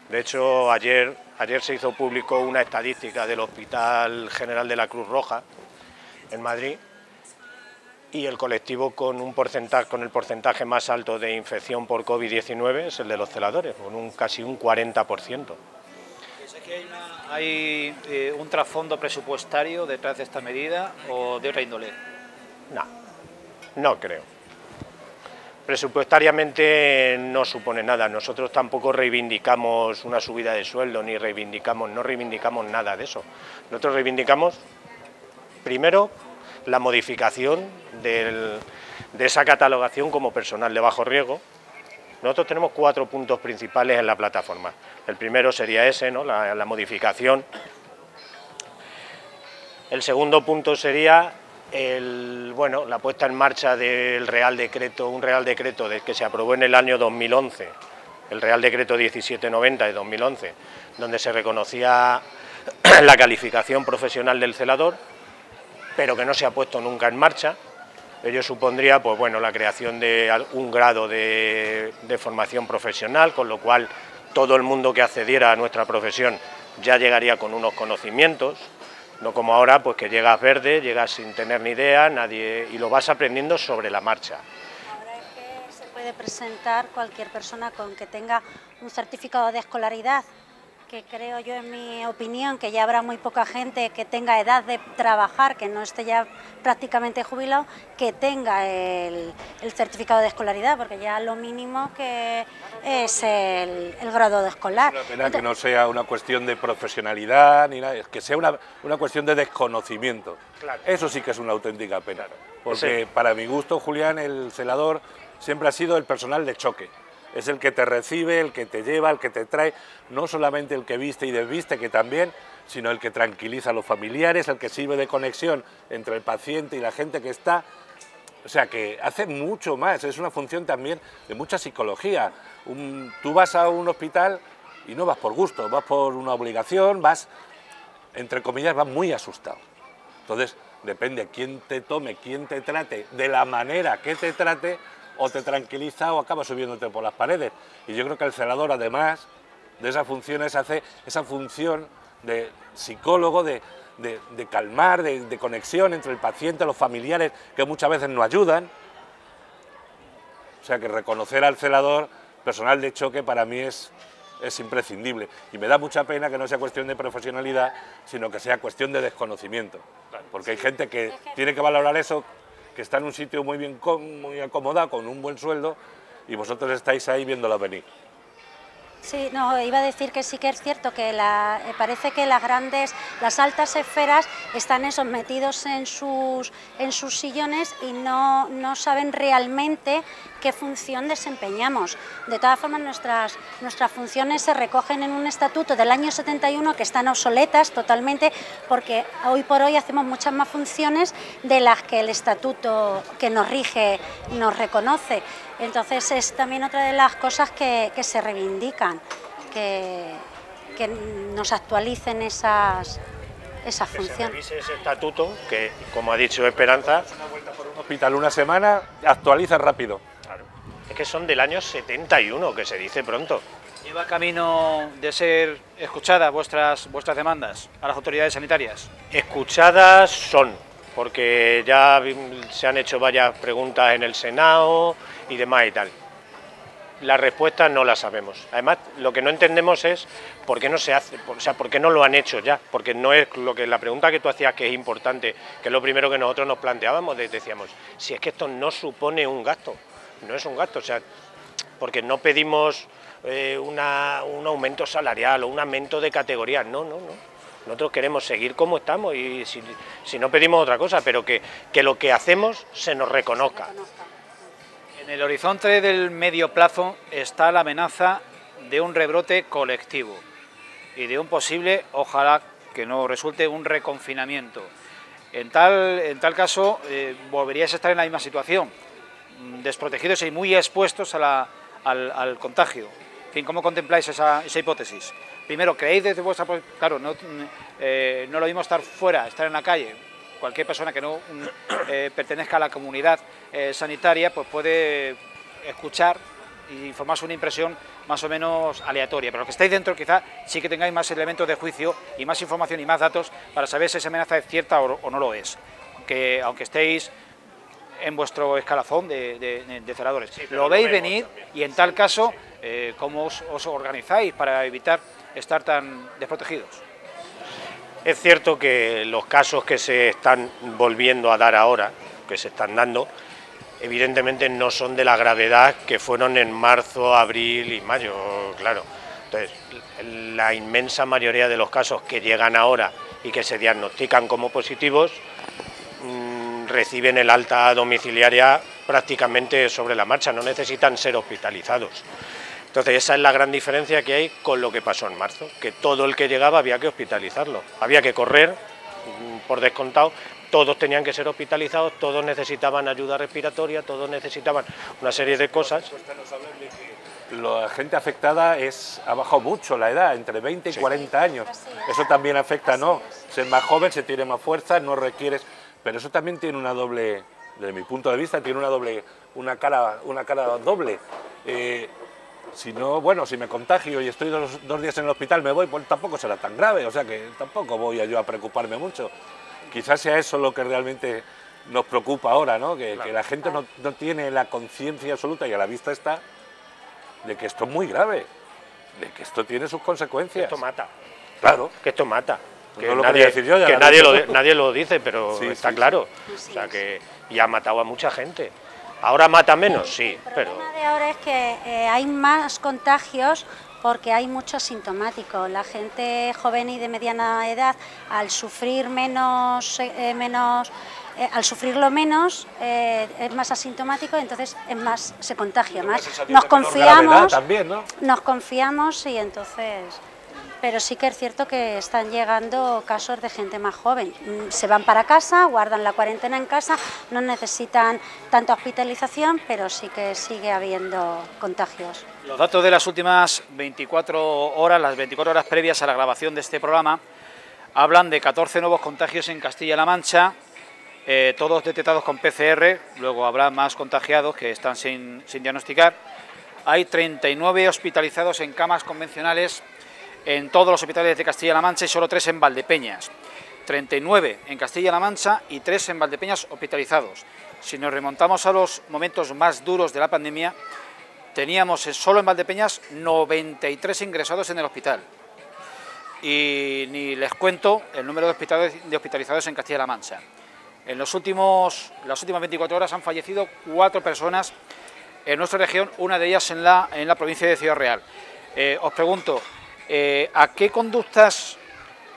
De hecho, ayer se hizo público una estadística del Hospital General de la Cruz Roja en Madrid y el colectivo con el porcentaje más alto de infección por COVID-19 es el de los celadores, con casi un 40%. ¿Es que hay un trasfondo presupuestario detrás de esta medida o de otra índole? No creo. Presupuestariamente no supone nada. Nosotros tampoco reivindicamos una subida de sueldo, no reivindicamos nada de eso. Nosotros reivindicamos, primero, la modificación de esa catalogación como personal de bajo riesgo. Nosotros tenemos 4 puntos principales en la plataforma. El primero sería ese, ¿no? la modificación. El segundo punto sería la puesta en marcha del Real Decreto, un Real Decreto que se aprobó en el año 2011, el Real Decreto 1790 de 2011, donde se reconocía la calificación profesional del celador, pero que no se ha puesto nunca en marcha. Ello supondría la creación de un grado de formación profesional, con lo cual todo el mundo que accediera a nuestra profesión ya llegaría con unos conocimientos. No como ahora, pues que llegas verde, llegas sin tener ni idea, y lo vas aprendiendo sobre la marcha. Ahora es que se puede presentar cualquier persona con que tenga un certificado de escolaridad que creo yo, en mi opinión, que ya habrá muy poca gente que tenga edad de trabajar, que no esté ya prácticamente jubilado, que tenga el certificado de escolaridad, porque ya lo mínimo que es el grado de escolar. Es una pena que no sea una cuestión de profesionalidad, ni nada, es que sea una cuestión de desconocimiento. Claro. Eso sí que es una auténtica pena, porque sí, para mi gusto, Julián, el celador siempre ha sido el personal de choque. Es el que te recibe, el que te lleva, el que te trae, no solamente el que viste y desviste, que también, sino el que tranquiliza a los familiares, el que sirve de conexión entre el paciente y la gente que está. O sea, que hace mucho más, es una función también de mucha psicología. Tú vas a un hospital y no vas por gusto, vas por una obligación, vas, entre comillas, vas muy asustado. Entonces, depende quién te tome, quién te trate, de la manera que te trate, o te tranquiliza o acaba subiéndote por las paredes. Y yo creo que el celador, además de esas funciones, hace esa función de psicólogo, de calmar, de conexión entre el paciente y los familiares, que muchas veces no ayudan. O sea que reconocer al celador, personal de choque, para mí es imprescindible. Y me da mucha pena que no sea cuestión de profesionalidad, sino que sea cuestión de desconocimiento. Porque hay gente que tiene que valorar eso, que está en un sitio muy acomodado, con un buen sueldo, y vosotros estáis ahí viéndolo venir. Sí, no, iba a decir que sí que es cierto que parece que las altas esferas están metidos en sus sillones y no saben realmente qué función desempeñamos. De todas formas, nuestras funciones se recogen en un estatuto del año 71 que están obsoletas totalmente, porque hoy por hoy hacemos muchas más funciones de las que el estatuto que nos rige nos reconoce. Entonces es también otra de las cosas que se reivindican, que nos actualicen esas funciones. Que se revise ese estatuto, que como ha dicho Esperanza, una vuelta por un hospital una semana, actualiza rápido. Claro. Es que son del año 71, que se dice pronto. ¿Lleva camino de ser escuchadas vuestras demandas a las autoridades sanitarias? Escuchadas son, porque ya se han hecho varias preguntas en el Senado y demás y tal. La respuesta no la sabemos. Además, lo que no entendemos es por qué no se hace, o sea, por qué no lo han hecho ya, porque no es la pregunta que tú hacías, que es importante, que es lo primero que nosotros nos planteábamos, decíamos, si es que esto no supone un gasto, no es un gasto, o sea, porque no pedimos un aumento salarial o un aumento de categoría, no. Nosotros queremos seguir como estamos y si no pedimos otra cosa, pero que lo que hacemos se nos reconozca. En el horizonte del medio plazo está la amenaza de un rebrote colectivo y de un posible, ojalá que no resulte, un reconfinamiento. En tal caso, volveríais a estar en la misma situación, desprotegidos y muy expuestos al contagio. En fin, ¿cómo contempláis esa hipótesis? Primero, ¿creéis desde vuestra... Claro, no lo mismo estar fuera, estar en la calle. Cualquier persona que no pertenezca a la comunidad sanitaria pues puede escuchar y formarse una impresión más o menos aleatoria, pero los que estáis dentro quizá sí que tengáis más elementos de juicio y más información y más datos para saber si esa amenaza es cierta o no lo es, aunque estéis en vuestro escalafón de celadores. Sí, ¿lo veis venir? También. Y en tal caso, ¿cómo os organizáis para evitar estar tan desprotegidos? Es cierto que los casos que se están volviendo a dar ahora, que se están dando, evidentemente no son de la gravedad que fueron en marzo, abril y mayo, claro. Entonces, la inmensa mayoría de los casos que llegan ahora y que se diagnostican como positivos, reciben el alta domiciliaria prácticamente sobre la marcha, no necesitan ser hospitalizados. Entonces esa es la gran diferencia que hay con lo que pasó en marzo, que todo el que llegaba había que hospitalizarlo, había que correr, por descontado, todos tenían que ser hospitalizados, todos necesitaban ayuda respiratoria, todos necesitaban una serie de cosas. La gente afectada ha bajado mucho la edad, entre 20 y 40 años, eso también afecta, ¿no? Ser más joven, se tiene más fuerza, no requieres, pero eso también tiene una doble, desde mi punto de vista, tiene una cara doble. Si no, bueno, si me contagio y estoy dos días en el hospital, me voy, pues tampoco será tan grave, o sea que tampoco voy yo a preocuparme mucho. Quizás sea eso lo que realmente nos preocupa ahora, ¿no? Que la gente no tiene la conciencia absoluta, y a la vista está, de que esto es muy grave. de que esto tiene sus consecuencias. Esto mata. Claro. Que esto mata. No Que lo quería decir yo, ya que lo nadie lo dice, pero Sí, está sí, claro. sí. O sea que y ha matado a mucha gente. Ahora mata menos, sí, El pero problema de ahora es que hay más contagios porque hay mucho sintomático. La gente joven y de mediana edad, al sufrir al sufrirlo menos, es más asintomático, entonces se contagia más. Nos confiamos, también, ¿no? nos confiamos y entonces... Pero sí que es cierto que están llegando casos de gente más joven. Se van para casa, guardan la cuarentena en casa, no necesitan tanta hospitalización, pero sí que sigue habiendo contagios. Los datos de las últimas 24 horas, las 24 horas previas a la grabación de este programa, hablan de 14 nuevos contagios en Castilla-La Mancha, todos detectados con PCR, luego habrá más contagiados que están sin diagnosticar. Hay 39 hospitalizados en camas convencionales en todos los hospitales de Castilla-La Mancha y solo 3 en Valdepeñas. 39 en Castilla-La Mancha y 3 en Valdepeñas hospitalizados. Si nos remontamos a los momentos más duros de la pandemia, teníamos solo en Valdepeñas 93 ingresados en el hospital. Y ni les cuento el número de hospitalizados en Castilla-La Mancha. En las últimas 24 horas han fallecido 4 personas en nuestra región, una de ellas en la provincia de Ciudad Real. Os pregunto, ¿a qué conductas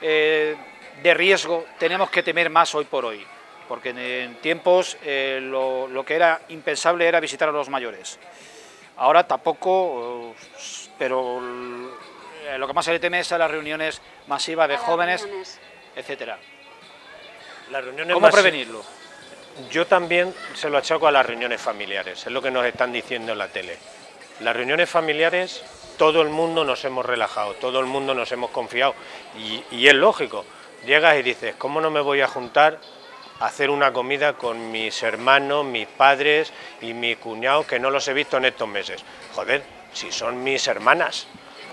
de riesgo tenemos que temer más hoy por hoy? Porque en tiempos lo que era impensable era visitar a los mayores. Ahora tampoco, pero lo que más se le teme es a las reuniones masivas de jóvenes, etcétera. las reuniones ¿Cómo prevenirlo? Yo también se lo achaco a las reuniones familiares, es lo que nos están diciendo en la tele. Las reuniones familiares, todo el mundo nos hemos relajado, todo el mundo nos hemos confiado y es lógico. Llegas y dices, ¿cómo no me voy a juntar a hacer una comida con mis hermanos, mis padres y mi cuñado que no los he visto en estos meses? Joder, si son mis hermanas,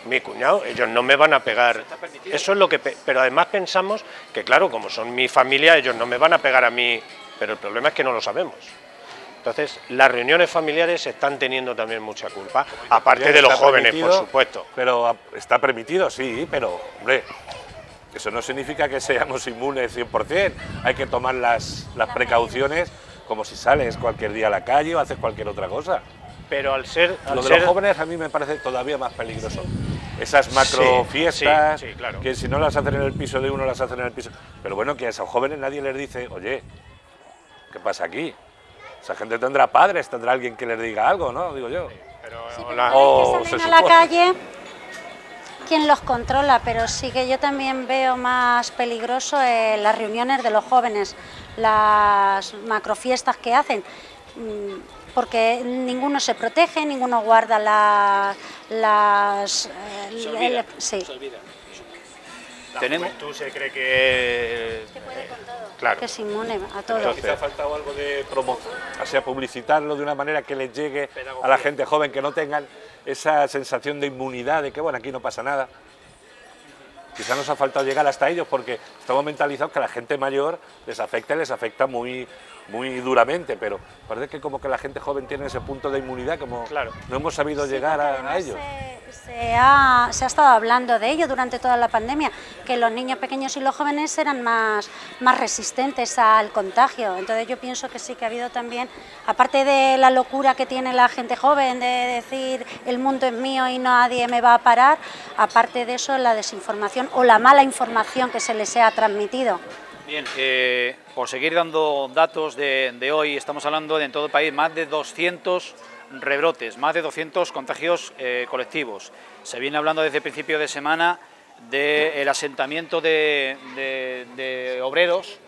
mi cuñado, ellos no me van a pegar. Eso es lo que... Pero además pensamos que, claro, como son mi familia, ellos no me van a pegar a mí, pero el problema es que no lo sabemos. Entonces, las reuniones familiares están teniendo también mucha culpa, aparte de los jóvenes, por supuesto. Pero está permitido, sí, pero, hombre, eso no significa que seamos inmunes 100%. Hay que tomar las precauciones como si sales cualquier día a la calle o haces cualquier otra cosa. Pero al ser... Lo de los jóvenes a mí me parece todavía más peligroso. Esas macro fiestas, sí, claro. Que si no las hacen en el piso de uno, las hacen en el piso... Pero bueno, que a esos jóvenes nadie les dice, oye, ¿qué pasa aquí? Esa gente tendrá padres, tendrá alguien que les diga algo, ¿no? Digo yo. Pero Cada vez que salen a la calle, ¿quién los controla? Pero sí que yo también veo más peligroso las reuniones de los jóvenes, las macrofiestas que hacen, porque ninguno se protege, ninguno guarda Se olvida. Sí. Se olvida. tenemos... Tú se cree que... puede con todo. Claro. Que es inmune a todo. Entonces, quizá ha faltado algo de promoción, o sea, publicitarlo de una manera que les llegue a la gente joven, que no tengan esa sensación de inmunidad, de que bueno, aquí no pasa nada. Quizá nos ha faltado llegar hasta ellos porque estamos mentalizados que a la gente mayor les afecta muy duramente, pero parece que como que la gente joven tiene ese punto de inmunidad, como Claro. no hemos sabido llegar a ellos. Se ha estado hablando de ello durante toda la pandemia, que los niños pequeños y los jóvenes eran más resistentes al contagio. Entonces yo pienso que sí que ha habido también, aparte de la locura que tiene la gente joven de decir el mundo es mío y nadie me va a parar, aparte de eso la desinformación o la mala información que se les ha transmitido. Bien, por seguir dando datos de hoy, estamos hablando de en todo el país más de 200 rebrotes, más de 200 contagios colectivos. Se viene hablando desde el principio de semana del asentamiento de obreros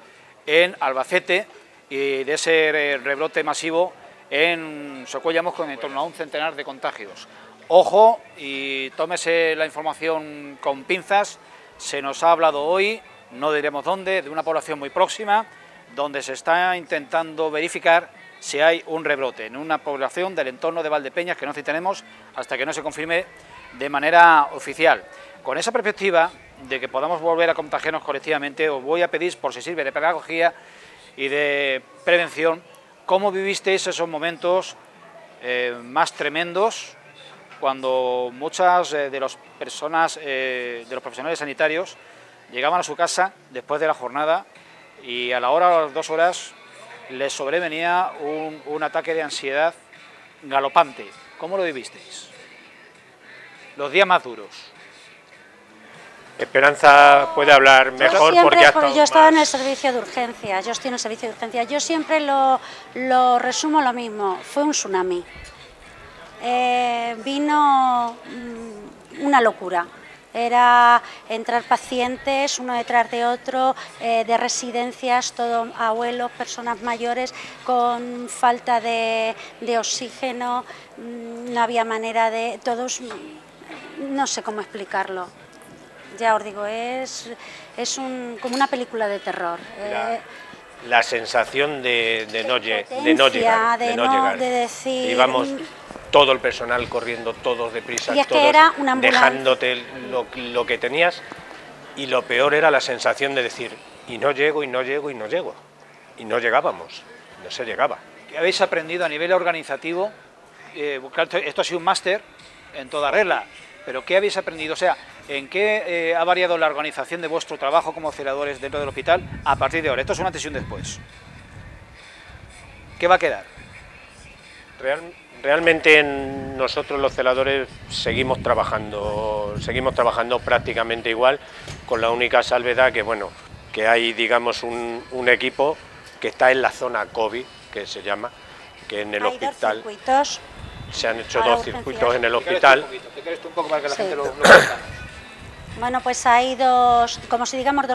en Albacete y de ese rebrote masivo en Socuéllamos con en torno a un centenar de contagios. Ojo y tómese la información con pinzas, se nos ha hablado hoy, no diremos dónde, de una población muy próxima, donde se está intentando verificar si hay un rebrote en una población del entorno de Valdepeñas que no citaremos hasta que no se confirme de manera oficial. Con esa perspectiva de que podamos volver a contagiarnos colectivamente, os voy a pedir, por si sirve de pedagogía y de prevención, cómo vivisteis esos momentos más tremendos cuando muchas de las personas, de los profesionales sanitarios, llegaban a su casa después de la jornada y a la hora o a las 2 horas les sobrevenía un ataque de ansiedad galopante. ¿Cómo lo vivisteis? Los días más duros. Esperanza puede hablar mejor porque ha estado yo estaba más... en el servicio de urgencias, yo estoy en el servicio de urgencias. Yo siempre lo resumo lo mismo, fue un tsunami. Vino una locura. Era entrar pacientes uno detrás de otro, de residencias, todos abuelos, personas mayores con falta de oxígeno, no había manera de... todos, no sé cómo explicarlo. Ya os digo, es como una película de terror. La sensación de no llegar. De decir... Íbamos todo el personal corriendo, todos deprisa, y es todos que era una ambulancia, dejándote lo que tenías, y lo peor era la sensación de decir, y no llego, y no llego, y no llego. Y no llegábamos, no se llegaba. ¿Qué habéis aprendido a nivel organizativo? Esto ha sido un máster en toda regla, pero ¿qué habéis aprendido? O sea, ¿en qué ha variado la organización de vuestro trabajo como celadores dentro del hospital a partir de ahora? Esto es un antes y un después. ¿Qué va a quedar? Realmente nosotros los celadores seguimos trabajando prácticamente igual, con la única salvedad que, bueno, que hay, digamos, un equipo que está en la zona COVID, que se llama, que en el hospital... Se han hecho 2 circuitos en el hospital. ¿Te crees tú un poco para que la gente lo Bueno, pues hay dos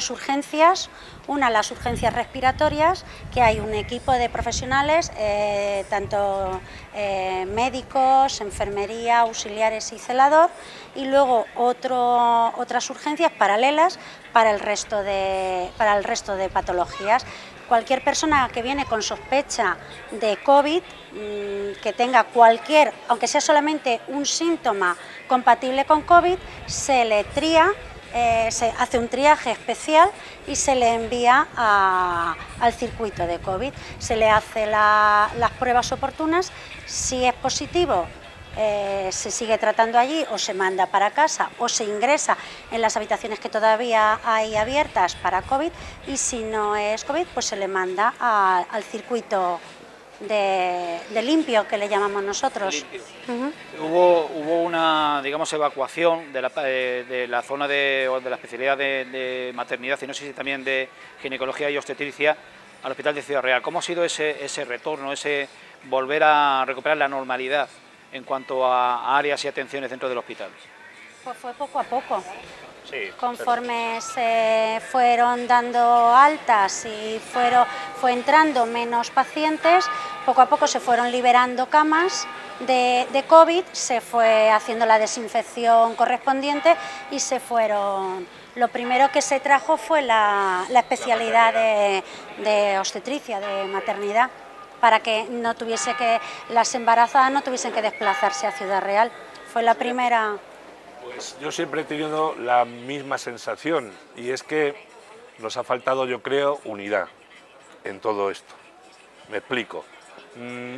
urgencias. Una, las urgencias respiratorias, que hay un equipo de profesionales, tanto médicos, enfermería, auxiliares y celador, y luego otras urgencias paralelas para el resto de patologías. Cualquier persona que viene con sospecha de COVID, que tenga cualquier, aunque sea solamente un síntoma compatible con COVID, se le tría, se hace un triaje especial y se le envía al circuito de COVID. Se le hace las pruebas oportunas, si es positivo, se sigue tratando allí o se manda para casa o se ingresa en las habitaciones que todavía hay abiertas para COVID, y si no es COVID, pues se le manda al circuito de limpio, que le llamamos nosotros. Hubo una, digamos, evacuación de la zona de la especialidad de maternidad y no sé si también de ginecología y obstetricia al Hospital de Ciudad Real. ¿Cómo ha sido ese retorno, ese volver a recuperar la normalidad en cuanto a áreas y atenciones dentro del hospital? Pues fue poco a poco. Sí, conforme se fueron dando altas y fue entrando menos pacientes, poco a poco se fueron liberando camas de COVID, se fue haciendo la desinfección correspondiente y se fueron... Lo primero que se trajo fue la especialidad de obstetricia, de maternidad, para que las embarazadas no tuviesen que desplazarse a Ciudad Real. Fue la primera... Pues yo siempre he tenido la misma sensación, y es que nos ha faltado, yo creo, unidad en todo esto. Me explico.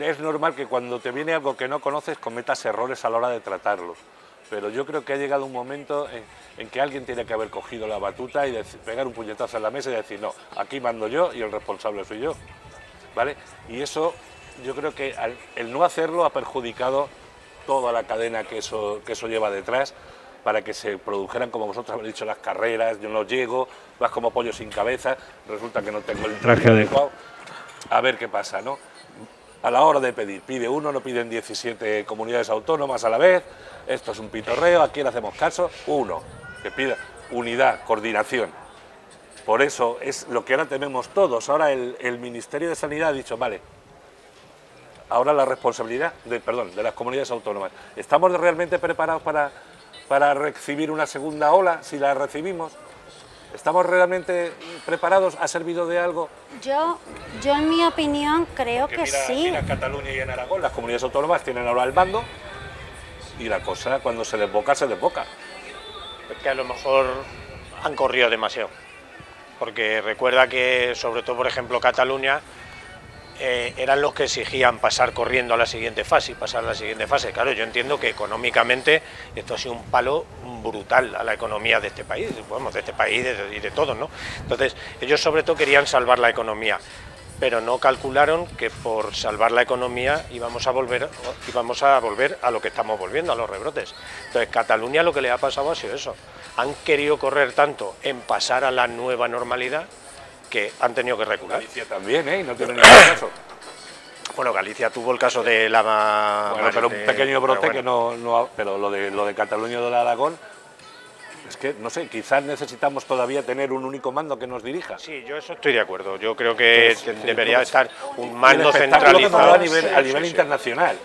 Es normal que cuando te viene algo que no conoces cometas errores a la hora de tratarlo, pero yo creo que ha llegado un momento en que alguien tiene que haber cogido la batuta y pegar un puñetazo en la mesa y decir, no, aquí mando yo y el responsable soy yo, ¿vale? Y eso, yo creo que el no hacerlo ha perjudicado toda la cadena que eso lleva detrás, para que se produjeran, como vosotros habéis dicho, las carreras. Yo no llego, vas como pollo sin cabeza, resulta que no tengo el traje adecuado, a ver qué pasa, ¿no? A la hora de pedir, pide uno, no piden 17 comunidades autónomas a la vez, esto es un pitorreo, ¿a quién hacemos caso? Uno, que pida unidad, coordinación. Por eso es lo que ahora tememos todos. Ahora el Ministerio de Sanidad ha dicho, vale, ahora la responsabilidad de las comunidades autónomas. ¿Estamos realmente preparados para recibir una segunda ola, si la recibimos? ¿Estamos realmente preparados? ¿Ha servido de algo? Yo en mi opinión creo que sí. Mira, en Cataluña y en Aragón las comunidades autónomas tienen ahora el mando y la cosa, cuando se desboca, se desboca. Es que a lo mejor han corrido demasiado, porque recuerda que, sobre todo, por ejemplo, Cataluña eran los que exigían pasar corriendo a la siguiente fase y pasar a la siguiente fase. Claro, yo entiendo que económicamente esto ha sido un palo brutal a la economía de este país, bueno, de este país y de todos, ¿no? Entonces, ellos sobre todo querían salvar la economía, pero no calcularon que por salvar la economía íbamos a volver a lo que estamos volviendo, a los rebrotes. Entonces, Cataluña lo que le ha pasado ha sido eso. Han querido correr tanto en pasar a la nueva normalidad que han tenido que recular. Galicia también, ¿eh? No tiene ningún caso. Bueno, Galicia tuvo el caso de la... Bueno, pero un pequeño brote que no... Pero lo de Cataluña y lo de Aragón, es que, no sé, quizás necesitamos todavía tener un único mando que nos dirija. Sí, yo eso estoy de acuerdo. Yo creo que debería estar un Y mando el espectáculo que nos centralizado. da a nivel Sí. internacional.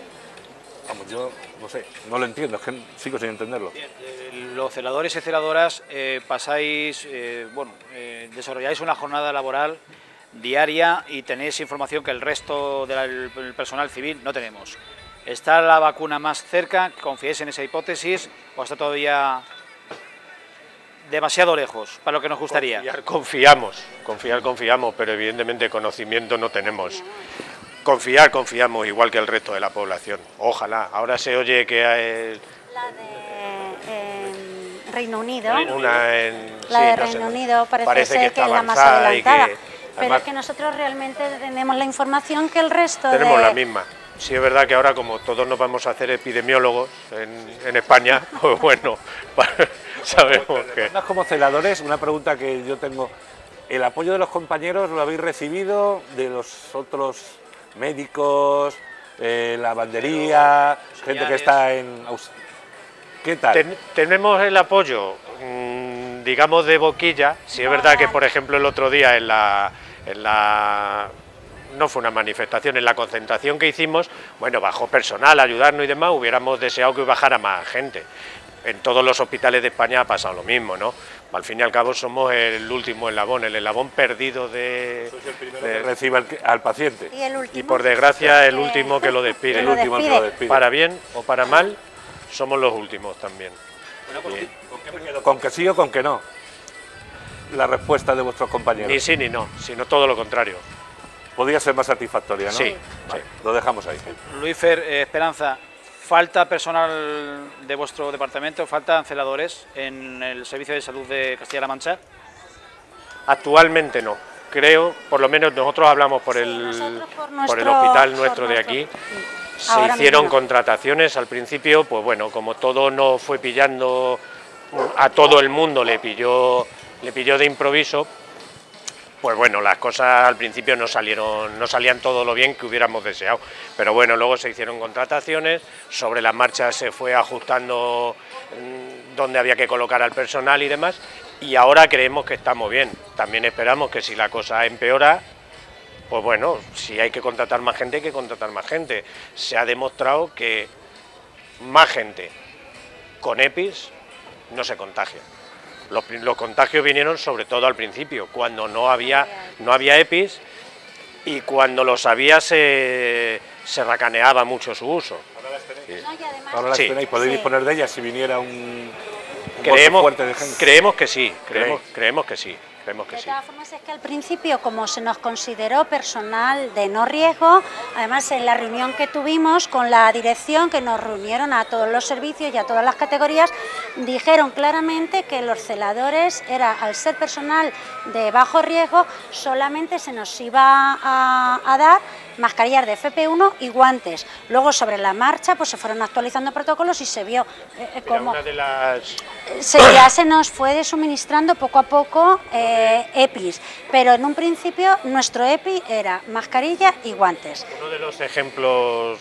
Vamos, yo no sé, no lo entiendo, es que sigo sin entenderlo. Los celadores y celadoras desarrolláis una jornada laboral diaria y tenéis información que el resto del personal civil no tenemos. ¿Está la vacuna más cerca? ¿Confiáis en esa hipótesis o está todavía demasiado lejos para lo que nos gustaría? Confiamos, pero evidentemente conocimiento no tenemos. Confiamos igual que el resto de la población. Ojalá. Ahora se oye que hay... La de Reino Unido. Reino Unido parece ser que es la más adelantada. Pero además, es que nosotros realmente tenemos la información que el resto tenemos la misma. Sí es verdad que ahora, como todos nos vamos a hacer epidemiólogos en España, pues bueno, sabemos que... Como celadores, una pregunta que yo tengo. ¿El apoyo de los compañeros lo habéis recibido de los otros médicos, lavandería, gente que está en... ¿Qué tal? Tenemos el apoyo, digamos, de boquilla. Sí es verdad que, por ejemplo, el otro día no fue una manifestación, en la concentración que hicimos, bueno, bajó personal a ayudarnos y demás, hubiéramos deseado que bajara más gente. En todos los hospitales de España ha pasado lo mismo, ¿no? Al fin y al cabo somos el último eslabón, el eslabón perdido de... Sois el primero que recibe al paciente. Y por desgracia el último que lo despide. El último que lo despide. Para bien o para mal, somos los últimos también. ¿Con qué me quedo? ¿Con que sí o con que no? La respuesta de vuestros compañeros. Ni sí ni no, sino todo lo contrario. Podría ser más satisfactoria, ¿no? Sí, vale, lo dejamos ahí. Luífer, Esperanza, ¿falta personal de vuestro departamento? ¿Faltan celadores en el Servicio de Salud de Castilla-La Mancha? Actualmente no. Creo, por lo menos nosotros hablamos por el hospital nuestro de aquí. Se hicieron contrataciones al principio, pues bueno, como todo no fue pillando, a todo el mundo le pilló de improviso, pues bueno, las cosas al principio no salían todo lo bien que hubiéramos deseado, pero bueno, luego se hicieron contrataciones, sobre la marcha se fue ajustando dónde había que colocar al personal y demás, y ahora creemos que estamos bien. También esperamos que si la cosa empeora, pues bueno, si hay que contratar más gente, hay que contratar más gente. Se ha demostrado que más gente con EPIs no se contagia. Los contagios vinieron sobre todo al principio, cuando no había EPIs y cuando los había se racaneaba mucho su uso. Ahora las tenéis. No, y además, Ahora las Sí. tenéis, podéis disponer de ellas si viniera un Creemos, fuerte de gente. creemos que sí, ¿Creéis? creemos que sí. Creemos que de sí. todas formas, es que al principio, como se nos consideró personal de no riesgo, además en la reunión que tuvimos con la dirección, que nos reunieron a todos los servicios y a todas las categorías, dijeron claramente que los celadores, al ser personal de bajo riesgo, solamente se nos iba a dar mascarillas de FP1 y guantes. Luego, sobre la marcha, pues se fueron actualizando protocolos y se vio cómo Una de las... ya se nos fue suministrando poco a poco EPIs, pero en un principio nuestro EPI era mascarilla y guantes. Uno de los ejemplos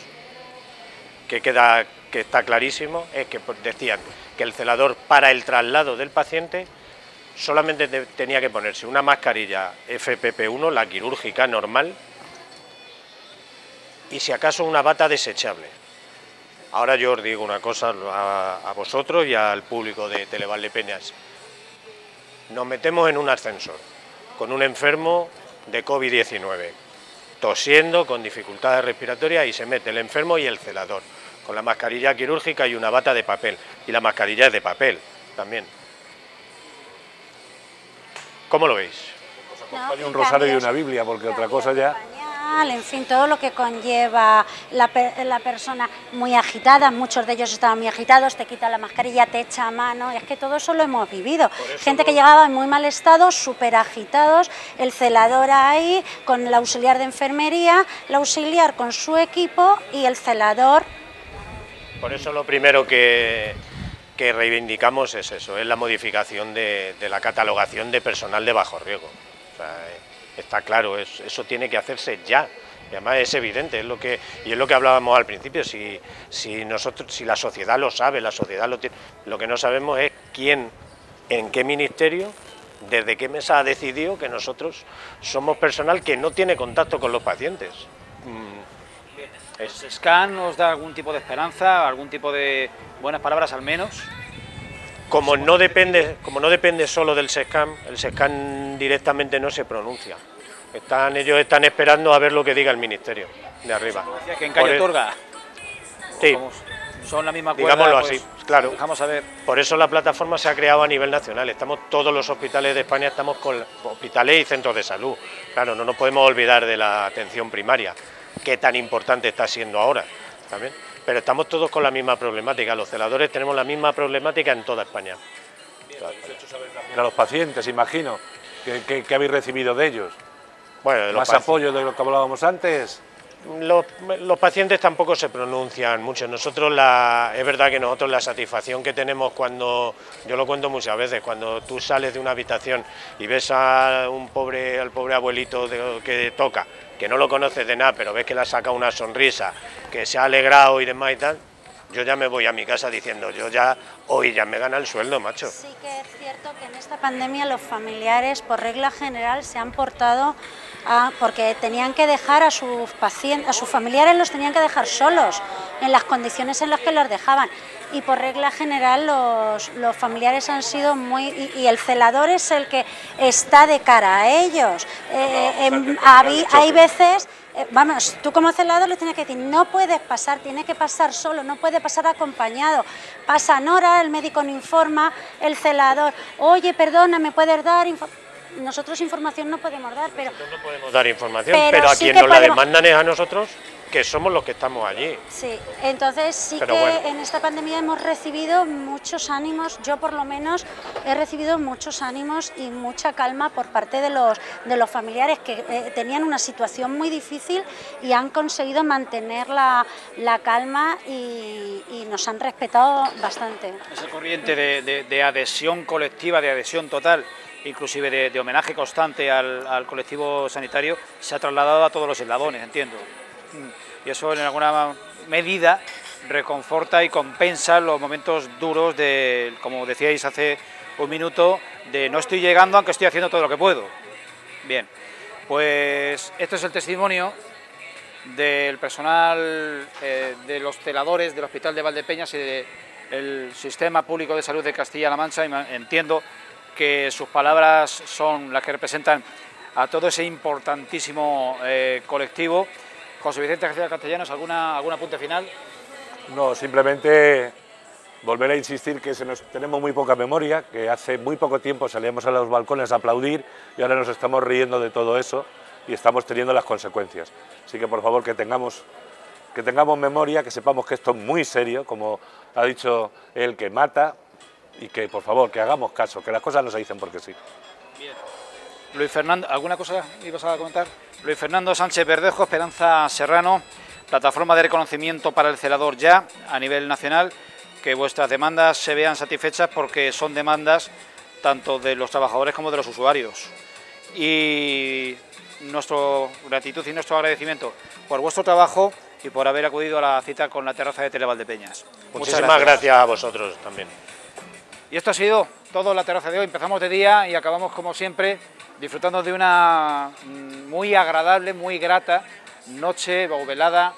que está clarísimo es que decían que el celador, para el traslado del paciente, solamente tenía que ponerse una mascarilla FPP1, la quirúrgica normal, y si acaso una bata desechable. Ahora yo os digo una cosa a vosotros y al público de Televaldepeñas. Nos metemos en un ascensor con un enfermo de COVID-19, tosiendo, con dificultades respiratorias, y se mete el enfermo y el celador, con la mascarilla quirúrgica y una bata de papel, y la mascarilla es de papel también. ¿Cómo lo veis? Acompaña un rosario y una Biblia, porque otra cosa ya... en fin, todo lo que conlleva la persona muy agitada, muchos de ellos estaban muy agitados, te quita la mascarilla, te echa mano, es que todo eso lo hemos vivido. Gente que llegaba en muy mal estado, súper agitados, el celador ahí, con el auxiliar de enfermería, el auxiliar con su equipo y el celador. Por eso lo primero que reivindicamos es eso, es la modificación de la catalogación de personal de bajo riesgo. O sea, está claro, eso tiene que hacerse ya. Y además es evidente, es lo que hablábamos al principio, si la sociedad lo sabe, la sociedad lo tiene, lo que no sabemos es quién, en qué ministerio, desde qué mesa ha decidido que nosotros somos personal que no tiene contacto con los pacientes. ¿El SESCAN nos da algún tipo de esperanza, algún tipo de buenas palabras al menos? Como no depende solo del SESCAN, el SESCAN directamente no se pronuncia. Ellos están esperando a ver lo que diga el ministerio de arriba. Decía que en Calle Torga, sí, son la misma cuerda, digámoslo pues, así, claro. Dejamos a ver. Por eso la plataforma se ha creado a nivel nacional. Estamos todos los hospitales de España, estamos con hospitales y centros de salud. Claro, no nos podemos olvidar de la atención primaria, que tan importante está siendo ahora también. Pero estamos todos con la misma problemática. Los celadores tenemos la misma problemática en toda España. A los pacientes, imagino, ¿qué habéis recibido de ellos? Bueno, ¿Más apoyo de lo que hablábamos antes? Los pacientes tampoco se pronuncian mucho. Es verdad que nosotros la satisfacción que tenemos cuando, yo lo cuento muchas veces, cuando tú sales de una habitación y ves al pobre abuelito que toca, que no lo conoces de nada, pero ves que le ha sacado una sonrisa, que se ha alegrado y demás y tal, yo ya me voy a mi casa diciendo, hoy ya me gana el sueldo, macho. Sí que es cierto que en esta pandemia los familiares, por regla general, se han portado porque tenían que dejar a sus pacientes, a sus familiares los tenían que dejar solos, en las condiciones en las que los dejaban. Y por regla general los familiares han sido muy... Y el celador es el que está de cara a ellos. Hay veces... Vamos, tú como celador le tienes que decir, no puedes pasar, tiene que pasar solo, no puede pasar acompañado. Pasan horas, el médico no informa, el celador, oye, perdona, ¿me puedes dar información? Nosotros información no podemos dar, pero... Nosotros no podemos dar información, pero a quien nos la demandan es a nosotros, que somos los que estamos allí. Sí, entonces sí que bueno, en esta pandemia hemos recibido muchos ánimos, yo por lo menos he recibido muchos ánimos y mucha calma por parte de los familiares que tenían una situación muy difícil y han conseguido mantener la calma y nos han respetado bastante. Esa corriente de adhesión colectiva, de adhesión total, inclusive de homenaje constante al colectivo sanitario, se ha trasladado a todos los eslabones, entiendo. Y eso en alguna medida reconforta y compensa los momentos duros de, como decíais hace un minuto, de no estoy llegando aunque estoy haciendo todo lo que puedo. Bien, pues este es el testimonio del personal de los celadores del Hospital de Valdepeñas y del Sistema Público de Salud de Castilla-La Mancha, y entiendo que sus palabras son las que representan a todo ese importantísimo colectivo. José Vicente García Castellanos, ¿algún apunte final? No, simplemente volver a insistir que tenemos muy poca memoria, que hace muy poco tiempo salíamos a los balcones a aplaudir y ahora nos estamos riendo de todo eso y estamos teniendo las consecuencias. Así que por favor que tengamos memoria, que sepamos que esto es muy serio, como ha dicho el que mata, y que por favor que hagamos caso, que las cosas no se dicen porque sí. Bien. Luis Fernando, ¿alguna cosa ibas a comentar? Luis Fernando Sánchez Verdejo, Esperanza Serrano, plataforma de reconocimiento para el celador ya a nivel nacional, que vuestras demandas se vean satisfechas porque son demandas tanto de los trabajadores como de los usuarios. Y nuestra gratitud y nuestro agradecimiento por vuestro trabajo y por haber acudido a la cita con la terraza de Televaldepeñas. Muchísimas gracias a vosotros también. Y esto ha sido todo la terraza de hoy. Empezamos de día y acabamos como siempre disfrutando de una muy agradable, muy grata noche o velada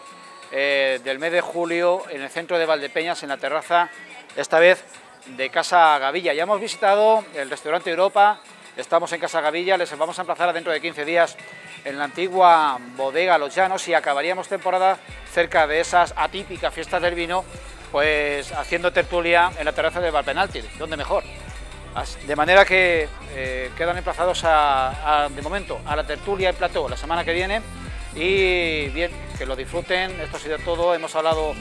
del mes de julio en el centro de Valdepeñas, en la terraza, esta vez de Casa Gavilla. Ya hemos visitado el restaurante Europa, estamos en Casa Gavilla, les vamos a emplazar dentro de 15 días en la antigua bodega Los Llanos y acabaríamos temporada cerca de esas atípicas fiestas del vino, pues haciendo tertulia en la terraza de Valpenalti, donde mejor. De manera que quedan emplazados de momento a la tertulia y plató la semana que viene y bien, que lo disfruten. Esto ha sido todo. Hemos hablado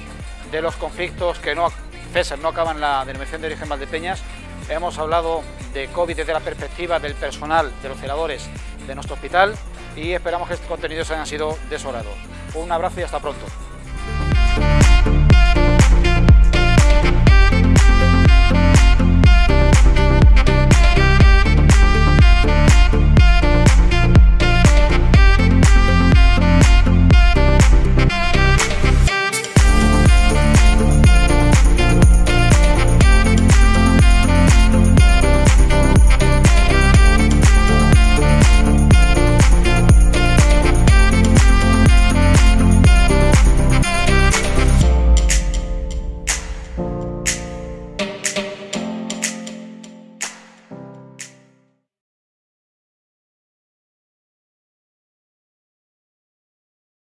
de los conflictos que no cesan, no acaban la denominación de origen Valdepeñas. Hemos hablado de COVID desde la perspectiva del personal, de los celadores de nuestro hospital, y esperamos que estos contenidos hayan sido de su agrado. Un abrazo y hasta pronto.